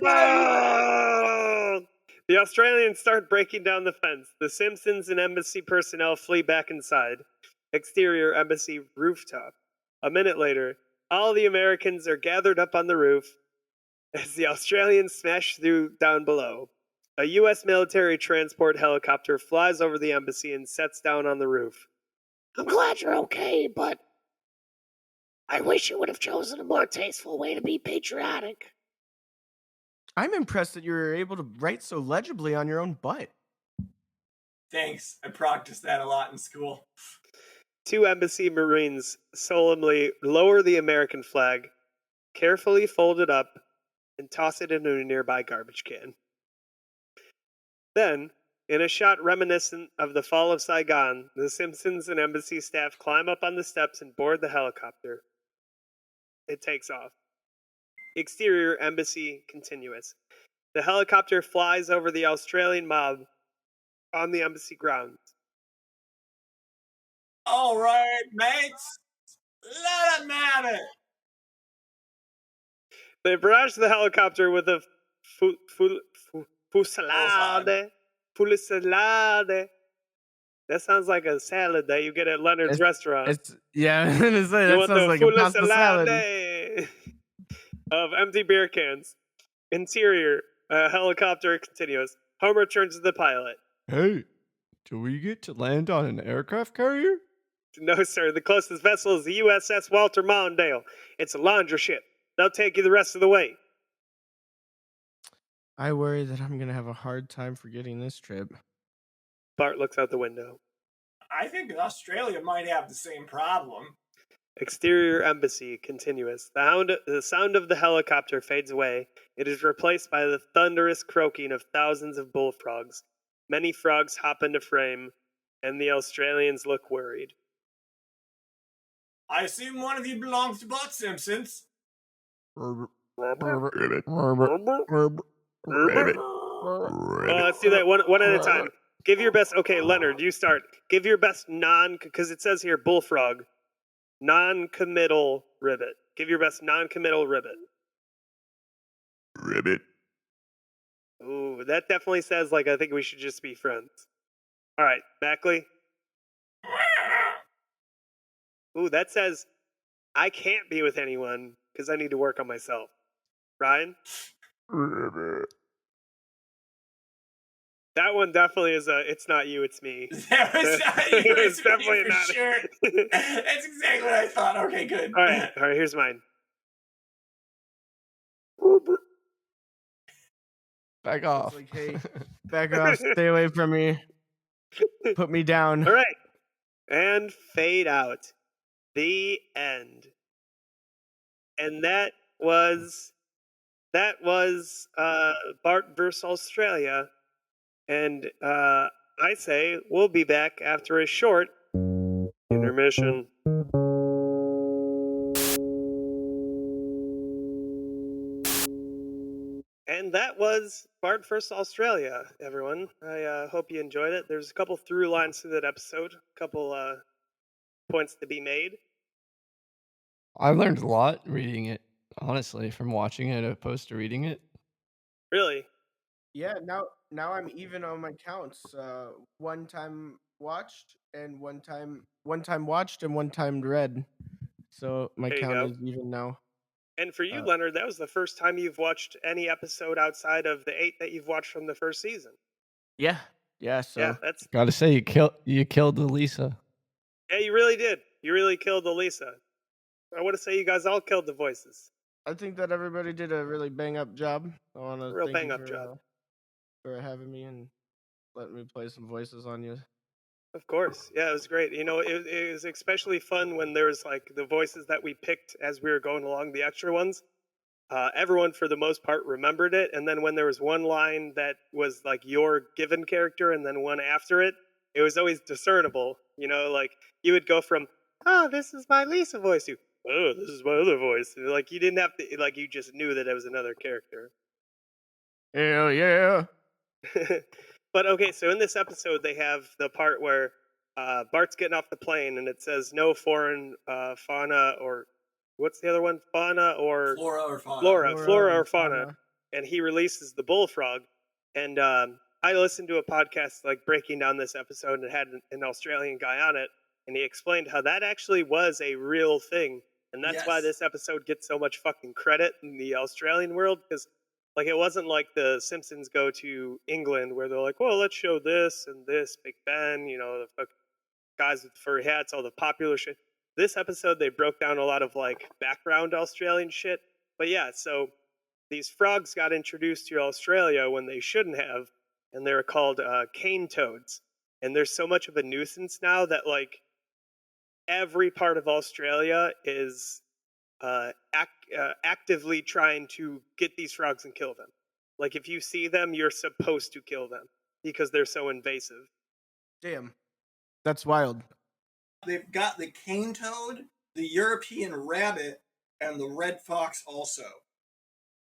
Oh! The Australians start breaking down the fence. The Simpsons and embassy personnel flee back inside. Exterior embassy rooftop. A minute later, all the Americans are gathered up on the roof as the Australians smash through down below. A U.S. military transport helicopter flies over the embassy and sets down on the roof. I'm glad you're okay, but I wish you would have chosen a more tasteful way to be patriotic. I'm impressed that you were able to write so legibly on your own butt. Thanks. I practiced that a lot in school. Two embassy Marines solemnly lower the American flag, carefully fold it up, and toss it into a nearby garbage can. Then, in a shot reminiscent of the fall of Saigon, the Simpsons and embassy staff climb up on the steps and board the helicopter. It takes off. Exterior embassy continuous. The helicopter flies over the Australian mob on the embassy grounds. All right, mates. Let 'em at it. They barrage the helicopter with a fusillade. Fusillade. That sounds like a salad that you get at Leonard's restaurant. Yeah, that You sounds want the like a pasta salad. fusillade of empty beer cans. Interior, helicopter continuous. Homer turns to the pilot. Hey, do we get to land on an aircraft carrier? No, sir. The closest vessel is the USS Walter Mondale. It's a laundry ship. They'll take you the rest of the way. I worry that I'm going to have a hard time forgetting this trip. Bart looks out the window. I think Australia might have the same problem. Exterior embassy continuous. The sound of the helicopter fades away. It is replaced by the thunderous croaking of thousands of bullfrogs. Many frogs hop into frame, and the Australians look worried. I assume one of you belongs to Bart Simpsons. Well, let's do that one at a time. Give your best. Okay, Leonard, you start. Give your best because it says here bullfrog. Non-committal ribbit. Give your best non-committal ribbit. Ribbit. Ooh, that definitely says I think we should just be friends. All right, Mackley. Ooh, that says I can't be with anyone because I need to work on myself. Ryan? Ribbit. That one definitely is it's not you, it's me. That was not you, It's it's me definitely for not. sure. That's exactly what I thought. Okay, good. All right, here's mine. Back off. It's like, hey, back off, stay away from me. Put me down. All right. And fade out. The end. And that was Bart vs. Australia. And I say we'll be back after a short intermission. And that was Bart vs. Australia, everyone. I hope you enjoyed it. There's a couple through lines to that episode, a couple points to be made. I learned a lot reading it, honestly, from watching it opposed to reading it. Really? Yeah, now I'm even on my counts. One time watched and one time watched and one time read. So my There you count go. is even now. And for you, Leonard, that was the first time you've watched any episode outside of the 8 that you've watched from the first season. Yeah. So Yeah, that's Gotta say, you killed Elisa. yeah, you really did. You really killed Elisa. I want to say you guys all killed the voices. I think that everybody did a really bang up job. I want to Real thank bang you up job. for having me and letting me play some voices on you. Of course. Yeah, it was great. You know, it was especially fun when there was the voices that we picked as we were going along, the extra ones. Everyone, for the most part, remembered it. And then when there was one line that was your given character and then one after it, it was always discernible. You know, you would go from, oh, this is my Lisa voice to, oh, this is my other voice. You didn't have to, you just knew that it was another character. Hell yeah. But okay, so in this episode, they have the part where Bart's getting off the plane, and it says no foreign fauna or what's the other one? Fauna or Flora or fauna. Flora or fauna. And he releases the bullfrog. And I listened to a podcast like breaking down this episode, and it had an Australian guy on it, and he explained how that actually was a real thing, and that's why Yes. this episode gets so much fucking credit in the Australian world, because like it wasn't like the Simpsons go to England where they're like, well, let's show this and this, Big Ben, you know, the fucking guys with furry hats, all the popular shit. This episode, they broke down a lot of like background Australian shit. But yeah, so these frogs got introduced to Australia when they shouldn't have, and they're called cane toads. And there's so much of a nuisance now that like every part of Australia is actively trying to get these frogs and kill them. Like if you see them, you're supposed to kill them because they're so invasive. Damn. That's wild. They've got the cane toad, the European rabbit, and the red fox also.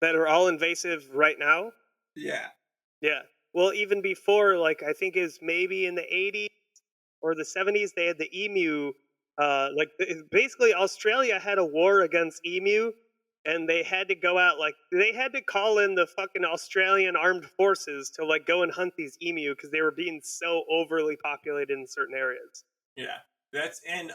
That are all invasive right now? Yeah. Yeah. Well, even before, like I think is maybe in the 80s or the 70s, they had the emu. Basically, Australia had a war against emu, and they had to go out, like, they had to call in the fucking Australian armed forces to, like, go and hunt these emu because they were being so overly populated in certain areas. Yeah. That's in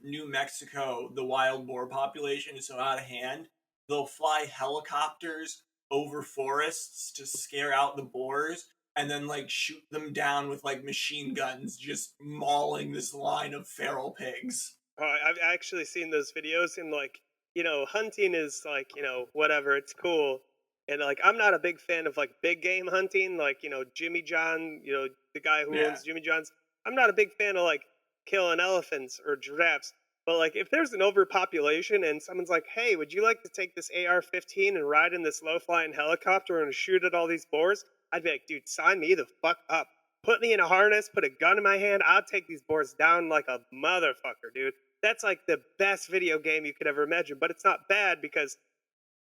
New Mexico. The wild boar population is so out of hand. They'll fly helicopters over forests to scare out the boars and then, like, shoot them down with, like, machine guns, just mauling this line of feral pigs. I've actually seen those videos, and, like, you know, hunting is, like, you know, whatever, it's cool. And, like, I'm not a big fan of, like, big game hunting, like, you know, Jimmy John, you know, the guy who owns Jimmy John's. I'm not a big fan of, like, killing elephants or giraffes. But, like, if there's an overpopulation and someone's like, hey, would you like to take this AR-15 and ride in this low-flying helicopter and shoot at all these boars? I'd be like, dude, sign me the fuck up. Put me in a harness, put a gun in my hand, I'll take these boars down like a motherfucker, dude. That's like the best video game you could ever imagine, but it's not bad because...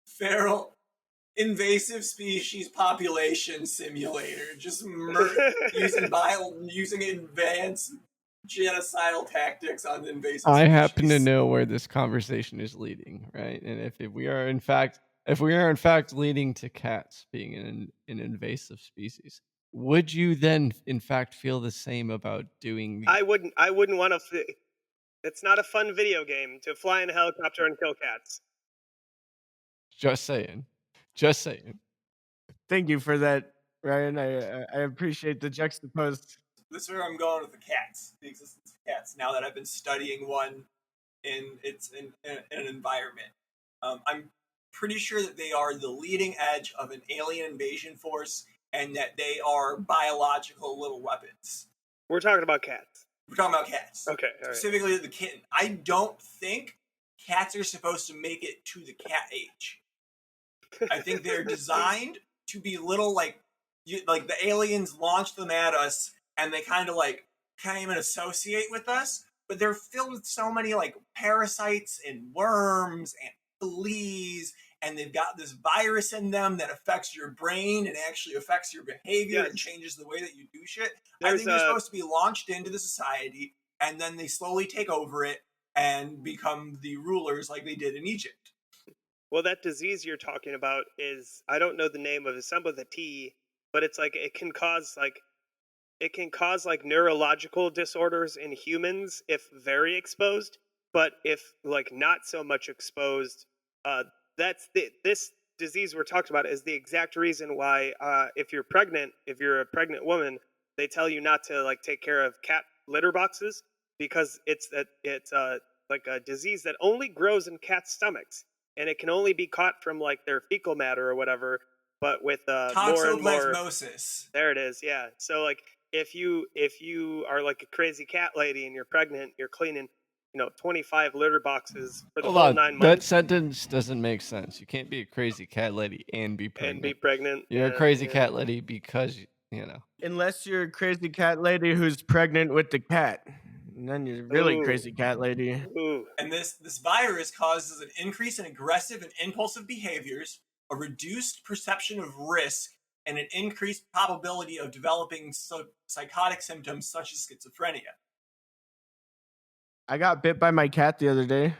Feral invasive species population simulator. Just using advanced genocidal tactics on invasive I species. happen to know where this conversation is leading, right? And if we are in fact leading to cats being an invasive species, would you then in fact feel the same about doing? I wouldn't want to. It's not a fun video game to fly in a helicopter and kill cats. Just saying. Thank you for that, Ryan. I appreciate the juxtaposed. This is where I'm going with the cats, the existence of cats. Now that I've been studying one in an environment, I'm pretty sure that they are the leading edge of an alien invasion force, and that they are biological little weapons. We're talking about cats. We're talking about cats. Okay, all right. Specifically the kitten. I don't think cats are supposed to make it to the cat age. I think they're designed to be little, like the aliens launched them at us, and they kind of like can't even associate with us, but they're filled with so many like parasites and worms and fleas, and they've got this virus in them that affects your brain and actually affects your behavior and changes the way that you do shit. I think they're supposed to be launched into the society, and then they slowly take over it and become the rulers like they did in Egypt. Well, that disease you're talking about is, I don't know the name of it, some with a T, but it's like it can cause like neurological disorders in humans if very exposed, but if like not so much exposed, this disease we're talking about is the exact reason why if you're a pregnant woman, they tell you not to like take care of cat litter boxes because it's like a disease that only grows in cats' stomachs, and it can only be caught from like their fecal matter or whatever. But with more and more, there it is, yeah. So like if you are like a crazy cat lady and you're pregnant, you're cleaning 25 litter boxes for the whole 9 months. That sentence doesn't make sense. You can't be a crazy cat lady and be pregnant. You're a crazy cat lady because Unless you're a crazy cat lady who's pregnant with the cat. And then you're really crazy cat lady. Ooh. And this virus causes an increase in aggressive and impulsive behaviors, a reduced perception of risk, and an increased probability of developing psychotic symptoms such as schizophrenia. I got bit by my cat the other day.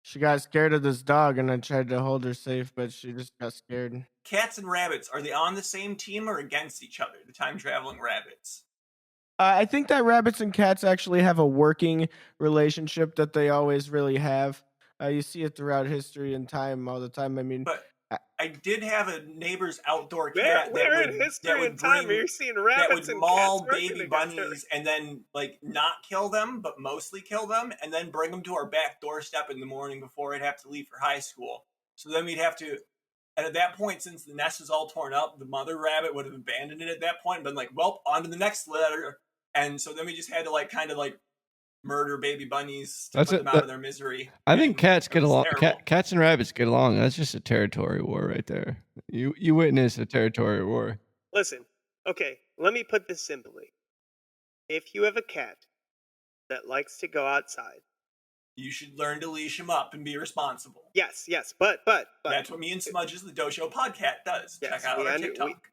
She got scared of this dog, and I tried to hold her safe, but she just got scared. Cats and rabbits, are they on the same team or against each other, the time-traveling rabbits? I think that rabbits and cats actually have a working relationship that they always really have. You see it throughout history and time all the time. I mean, But I did have a neighbor's outdoor Where, cat where that in would, history that and would time are bring you seeing that rabbits would and maul cats working baby together? bunnies and then like not kill them, but mostly kill them, and then bring them to our back doorstep in the morning before I'd have to leave for high school. So then we'd have to, and at that point, since the nest was all torn up, the mother rabbit would have abandoned it at that point and been like, well, on to the next litter. And so then we just had to like kind of like murder baby bunnies to put them out of their misery. I think And cats it get was along. terrible. Cats and rabbits get along. That's just a territory war right there. You witness a territory war. Listen, okay, let me put this simply. If you have a cat that likes to go outside, You should learn to leash him up and be responsible. yes, but That's what me and Smudges, the Dojo Podcat, does. Yes, Check out we our under- TikTok.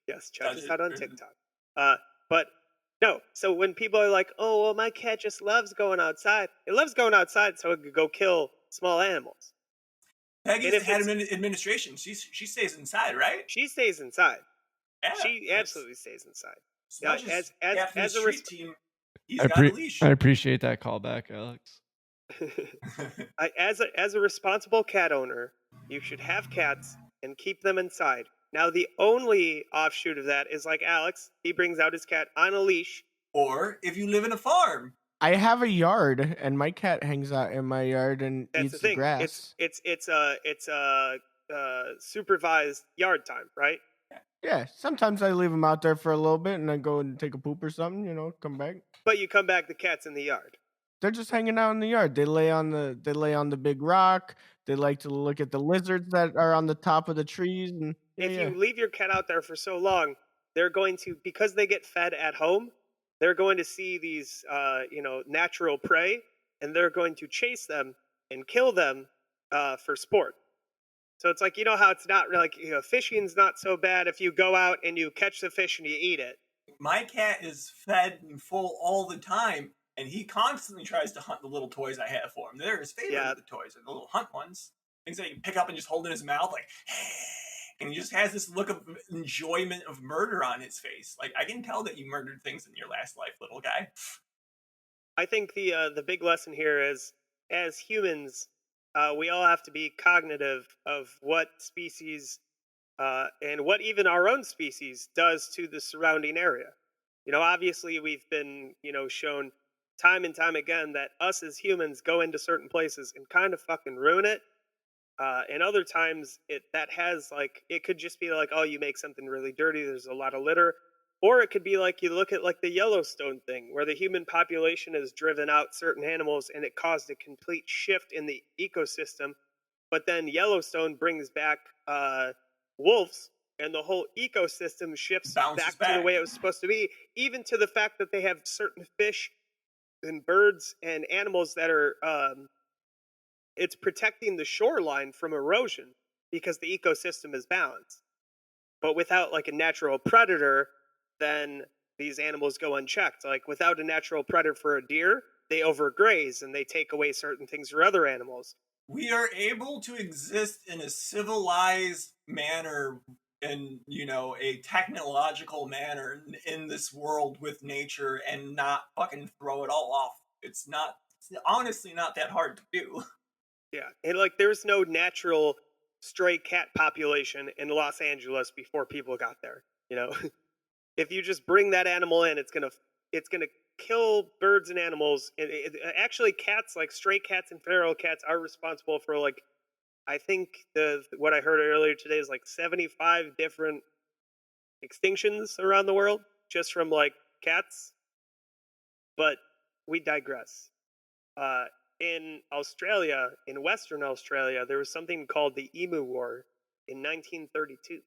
yes, check Does us it? out on TikTok. But no, so when people are like, "Oh, well, my cat just loves going outside," it loves going outside so it could go kill small animals. Peggy's And the if head of it's- administration. She stays inside, right? She stays inside. Yeah, She absolutely stays inside. Smudges, as captain of a the res- street team, he's got a leash. I appreciate that callback, Alex. As a responsible cat owner, you should have cats and keep them inside. Now, the only offshoot of that is like Alex. He brings out his cat on a leash. Or if you live in a farm. I have a yard, and my cat hangs out in my yard and That's eats the the thing. grass. It's supervised yard time, right? Yeah, sometimes I leave them out there for a little bit, and I go and take a poop or something. Come back. But you come back, the cat's in the yard. They're just hanging out in the yard. They lay on the big rock. They like to look at the lizards that are on the top of the trees. And If you leave your cat out there for so long, they're going to, because they get fed at home, they're going to see these natural prey, and they're going to chase them and kill them for sport. So it's like, how it's not like, fishing's not so bad if you go out and you catch the fish and you eat it. My cat is fed and full all the time, and he constantly tries to hunt the little toys I have for him. They're his favorite of the toys, the little hunt ones. Things that you can pick up and just hold in his mouth, like, and he just has this look of enjoyment of murder on his face. Like, I can tell that you murdered things in your last life, little guy. I think the big lesson here is, as humans, we all have to be cognitive of what species and what even our own species does to the surrounding area. Obviously we've been, shown time and time again that us as humans go into certain places and kind of fucking ruin it. And other times it could just be like, oh, you make something really dirty, there's a lot of litter. Or it could be like, you look at like the Yellowstone thing, where the human population has driven out certain animals and it caused a complete shift in the ecosystem. But then Yellowstone brings back wolves, and the whole ecosystem shifts back to the way it was supposed to be, even to the fact that they have certain fish and birds and animals that are it's protecting the shoreline from erosion because the ecosystem is balanced. But without like a natural predator, then these animals go unchecked. Like without a natural predator for a deer, they overgraze and they take away certain things for other animals. We are able to exist in a civilized manner and, a technological manner in this world with nature and not fucking throw it all off. It's honestly not that hard to do. Yeah, and like there's no natural stray cat population in Los Angeles before people got there. If you just bring that animal in, it's gonna kill birds and animals. Actually, cats, like stray cats and feral cats, are responsible for like, I think what I heard earlier today is like 75 different extinctions around the world just from like cats. But we digress. In Australia, in Western Australia, there was something called the Emu War in 1932.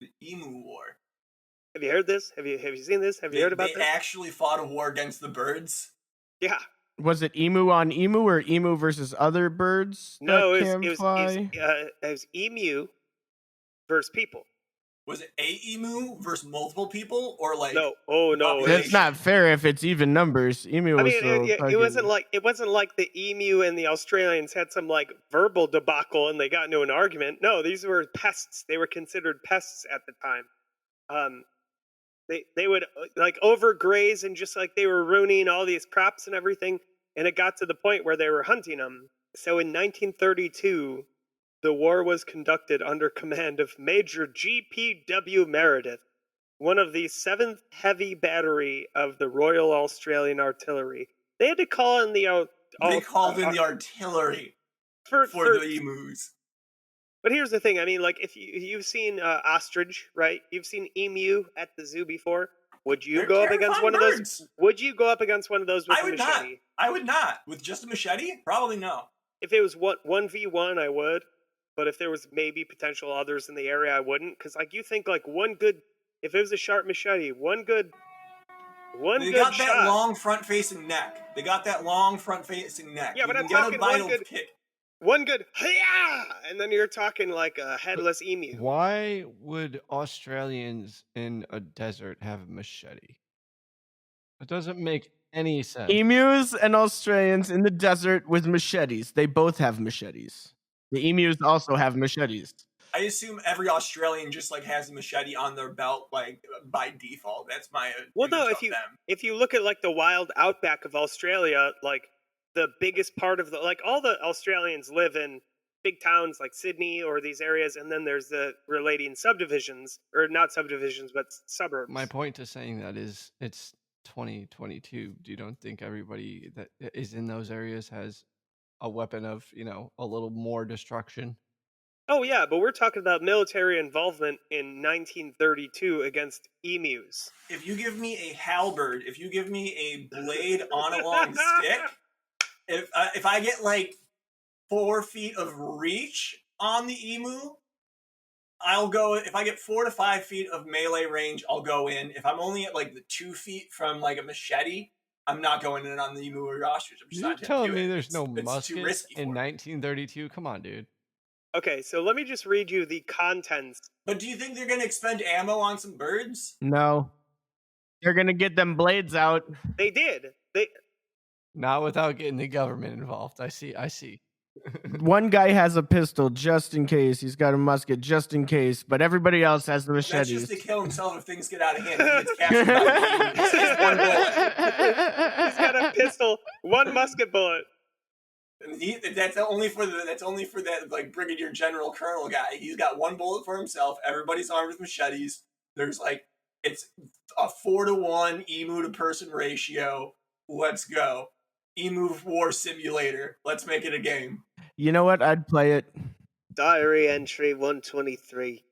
The Emu War. Have you heard this? Have you seen this? Have you heard about this? They actually fought a war against the birds? Yeah. Was it emu on emu or emu versus other birds? No, that it can fly? was emu versus people. Was it a emu versus multiple people, or like No, oh no, That's not fair if it's even numbers. Emu I was mean, so it fucking- wasn't like the emu and the Australians had some like verbal debacle and they got into an argument. No, these were pests. They were considered pests at the time. They would like overgraze and just like they were ruining all these crops and everything. And it got to the point where they were hunting them. So in 1932, the war was conducted under command of Major G.P.W. Meredith, one of the 7th Heavy Battery of the Royal Australian Artillery. They had to call in the they called in the artillery for the emus. But here's the thing. I mean, like, if you've seen ostrich, right? You've seen emu at the zoo before. Would you go up against one of those? Would you go up against one of those with a machete? I would not. With just a machete? Probably no. If it was 1v1, I would. But if there was maybe potential others in the area, I wouldn't. Because, like, you think, like, if it was a sharp machete, one good They got that long front-facing neck. Yeah, but I'm talking one good, hi-ya! And then you're talking like a headless emu. Why would Australians in a desert have a machete? It doesn't make any sense. Emus and Australians in the desert with machetes. They both have machetes. The emus also have machetes. I assume every Australian just like has a machete on their belt, like by default. That's my if you look at like the wild outback of Australia, like the biggest part of all the Australians live in big towns like Sydney or these areas, and then there's the relating subdivisions, or not subdivisions, but suburbs. My point to saying that is it's 2022. You don't think everybody that is in those areas has a weapon of, a little more destruction? Oh yeah, but we're talking about military involvement in 1932 against emus. If you give me a halberd, if you give me a blade on a long stick, if I get like 4 feet of reach on the emu, I'll go. If I get 4 to 5 feet of melee range, I'll go in. If I'm only at like the 2 feet from like a machete, I'm not going in on the emu or ostrich. I'm just You're not telling me it. there's no musket too risky in 1932? Come on, dude. Okay, so let me just read you the contents. But do you think they're going to expend ammo on some birds? No. They're going to get them blades out. They did. Not without getting the government involved. I see. One guy has a pistol just in case. He's got a musket just in case. But everybody else has the machetes. That's just to kill himself if things get out of hand. He gets captured by the emus. It's one bullet. He's got a pistol, 1 musket bullet. That's only for that like brigadier general colonel guy. He's got 1 bullet for himself. Everybody's armed with machetes. There's like it's a 4-to-1 emu to person ratio. Let's go. Emu War Simulator. Let's make it a game. You know what? I'd play it. Diary entry 123.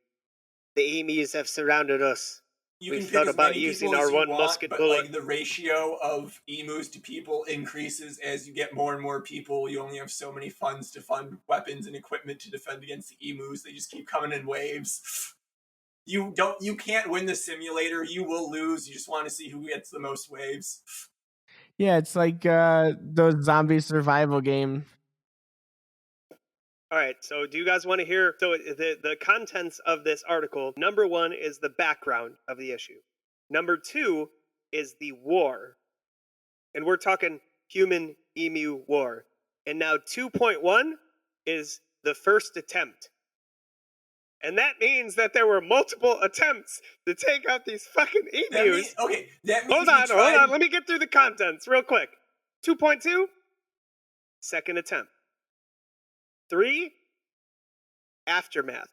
The emus have surrounded us. We thought about using our 1 musket bullet. Like the ratio of emus to people increases as you get more and more people. You only have so many funds to fund weapons and equipment to defend against the emus. They just keep coming in waves. You can't win the simulator. You will lose. You just want to see who gets the most waves. Yeah, it's like those zombie survival game. All right, so do you guys want to hear? So the contents of this article, number 1 is the background of the issue. Number 2 is the war. And we're talking human-emu war. And now 2.1 is the first attempt. And that means that there were multiple attempts to take out these fucking emus. Hold on. Let me get through the contents real quick. 2.2, second attempt. 3, aftermath.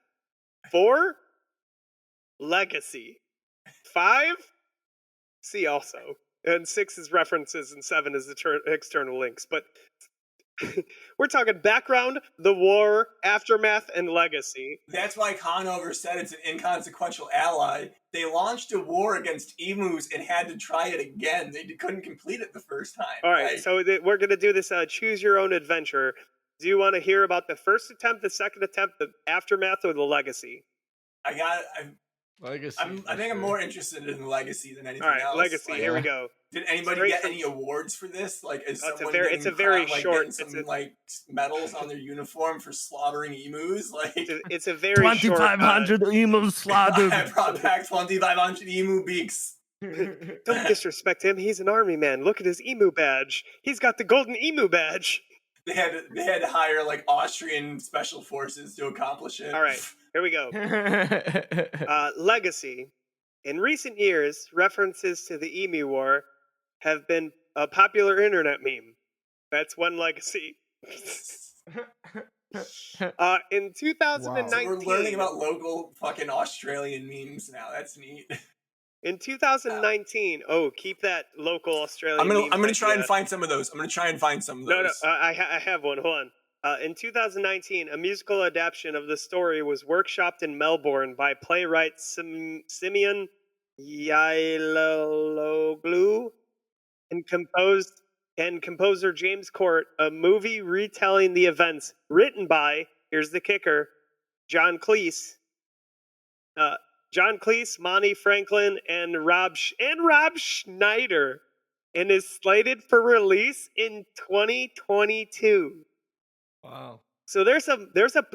4, legacy. 5, see also. And 6 is references and 7 is external links. But we're talking background, the war, aftermath, and legacy. That's why Conover said it's an inconsequential ally. They launched a war against emus and had to try it again. They couldn't complete it the first time. All right, so we're going to do this choose your own adventure. Do you want to hear about the first attempt, the second attempt, the aftermath, or the legacy? Legacy. I think I'm more interested in Legacy than anything All right, else. Legacy. Like, Here we go. did anybody Straight get from- any awards for this? Like, is Oh, it's a someone very- getting it's a very like, short- getting some it's a- like medals on their uniform for slaughtering emus? Like, It's a very short. 2,500 emus slaughtered. I brought back 2,500 emu beaks. Don't disrespect him. He's an army man. Look at his emu badge. He's got the golden emu badge. They had to hire like Austrian special forces to accomplish it. All right, here we go. Legacy. In recent years, references to the Emu War have been a popular internet meme. That's one legacy. In 2019, So we're learning about local fucking Australian memes now. That's neat. in 2019, keep that local Australian. I'm gonna meme try and idea. find some of those. I'm gonna try and find some of those. No, I have one. Hold on. In 2019, a musical adaptation of the story was workshopped in Melbourne by playwright Simeon Yailoglu and composer James Court. A movie retelling the events, written by, here's the kicker, John Cleese, Monty Franklin, and Rob Schneider, and is slated for release in 2022. Wow. So there's a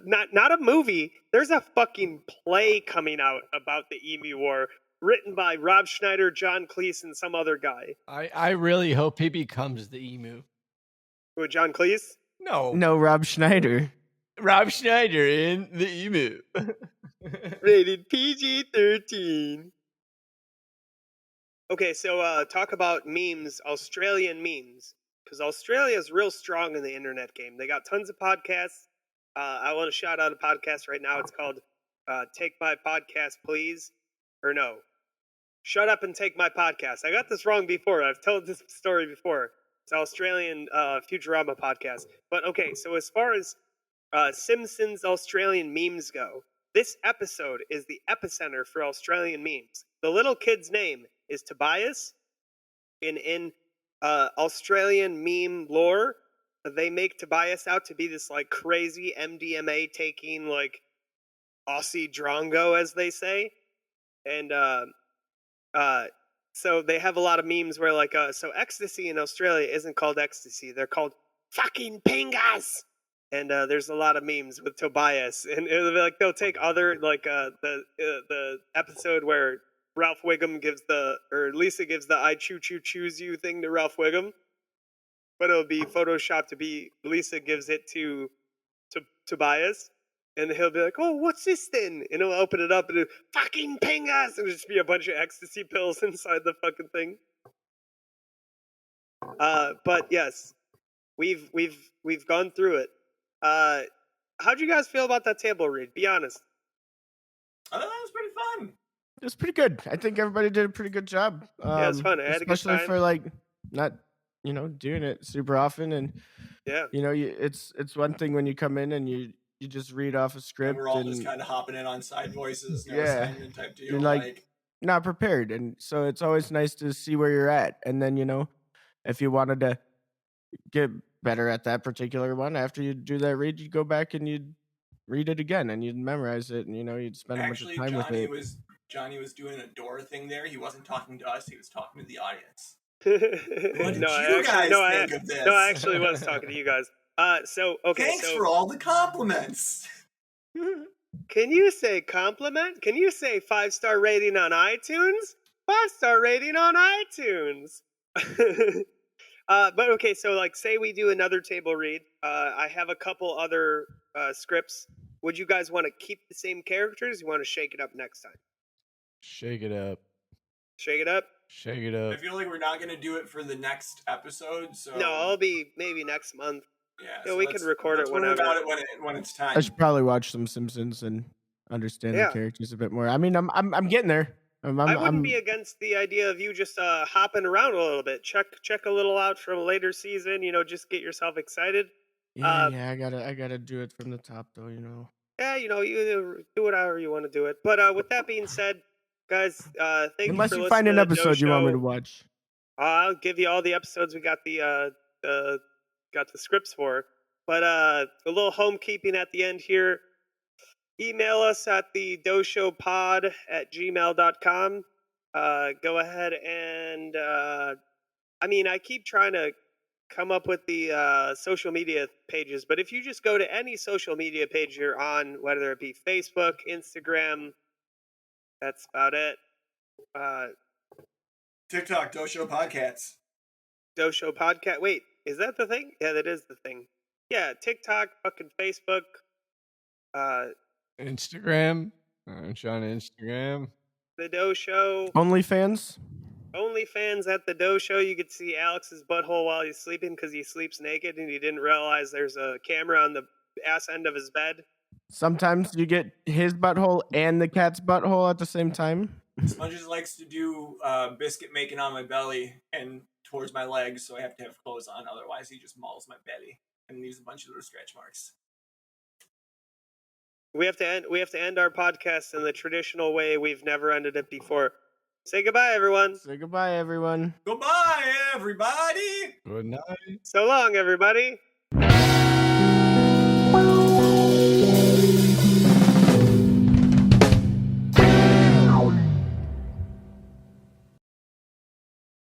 not a movie, there's a fucking play coming out about the Emu War, written by Rob Schneider, John Cleese, and some other guy. I really hope he becomes the emu. Who, John Cleese? No. No, Rob Schneider. Rob Schneider in the emu. Rated PG-13. Okay, so talk about memes, Australian memes. Because Australia is real strong in the internet game. They got tons of podcasts. I want to shout out a podcast right now. It's called Take My Podcast, Please. Or no. Shut Up and Take My Podcast. I got this wrong before. I've told this story before. It's an Australian Futurama podcast. But okay, so as far as Simpsons Australian memes go, this episode is the epicenter for Australian memes. The little kid's name is Tobias. In Australian meme lore, they make Tobias out to be this like crazy MDMA taking like Aussie drongo, as they say. And so they have a lot of memes where like so ecstasy in Australia isn't called ecstasy, they're called fucking pingas. And there's a lot of memes with Tobias, and like they'll take other like the episode where Ralph Wiggum Lisa gives the "I choose you" thing to Ralph Wiggum, but it'll be photoshopped to be Lisa gives it to Tobias, and he'll be like, "Oh, what's this then?" And he'll open it up and it'll, fucking pingas, and it'll just be a bunch of ecstasy pills inside the fucking thing. But yes, we've gone through it. How'd you guys feel about that table read? Be honest. I thought that was pretty fun. It was pretty good. I think everybody did a pretty good job. Yeah, it was fun. I had a good especially time. for like not doing it super often, and Yeah. it's one thing when you come in and you just read off a And script we're all and just kind of hopping in on side voices, no Yeah. assignment type deal. You're like- not prepared, and so it's always nice to see where you're at, and then if you wanted to get better at that particular one after you do that read, you'd go back and you'd read it again and you'd memorize it, and you'd spend actually, a bunch of time with it. Johnny was doing a door thing there. He wasn't talking to us. He was talking to the audience. What did you guys think of this? No, I actually was talking to you guys. Thanks for all the compliments. Can you say compliment? Can you say 5-star rating on iTunes? 5-star rating on iTunes. But okay, so like say we do another table read. I have a couple other scripts. Would you guys want to keep the same characters? You want to shake it up next time? Shake it up. Shake it up? Shake it I up. feel like we're not going to do it for the next episode. So No, it'll be maybe next month. yeah, Yeah, so we can record let's it worry whenever. about it when it's time. I should probably watch some Simpsons and understand Yeah. the characters a bit more. I mean, I'm getting there. I wouldn't be against the idea of you just hopping around a little bit. Check a little out from a later season. Just get yourself excited. Yeah, I gotta do it from the top though. Yeah, you do whatever you want to do it. But with that being said, guys, thank Unless you for you find listening an to the Doe episode you want me Show. to watch. I'll give you all the episodes we got the scripts for. But a little homekeeping at the end here. email us at the doshowpod@gmail.com. Go ahead and I keep trying to come up with the social media pages, but if you just go to any social media page you're on, whether it be Facebook, Instagram, that's about it. TikTok, Dosho Podcasts. Dosho Podcast. Wait, is that the thing? Yeah, that is the thing. Yeah, TikTok, fucking Facebook. Instagram. Sean Instagram. The Dosho. OnlyFans. OnlyFans at the Dosho. You could see Alex's butthole while he's sleeping because he sleeps naked and he didn't realize there's a camera on the ass end of his bed. Sometimes you get his butthole and the cat's butthole at the same time. Sponges likes to do biscuit making on my belly and towards my legs, so I have to have clothes on. Otherwise, he just mauls my belly and leaves a bunch of little stretch marks. We have to end our podcast in the traditional way we've never ended it before. Say goodbye, everyone. Say goodbye, everyone. Goodbye, everybody. Good night. So long, everybody.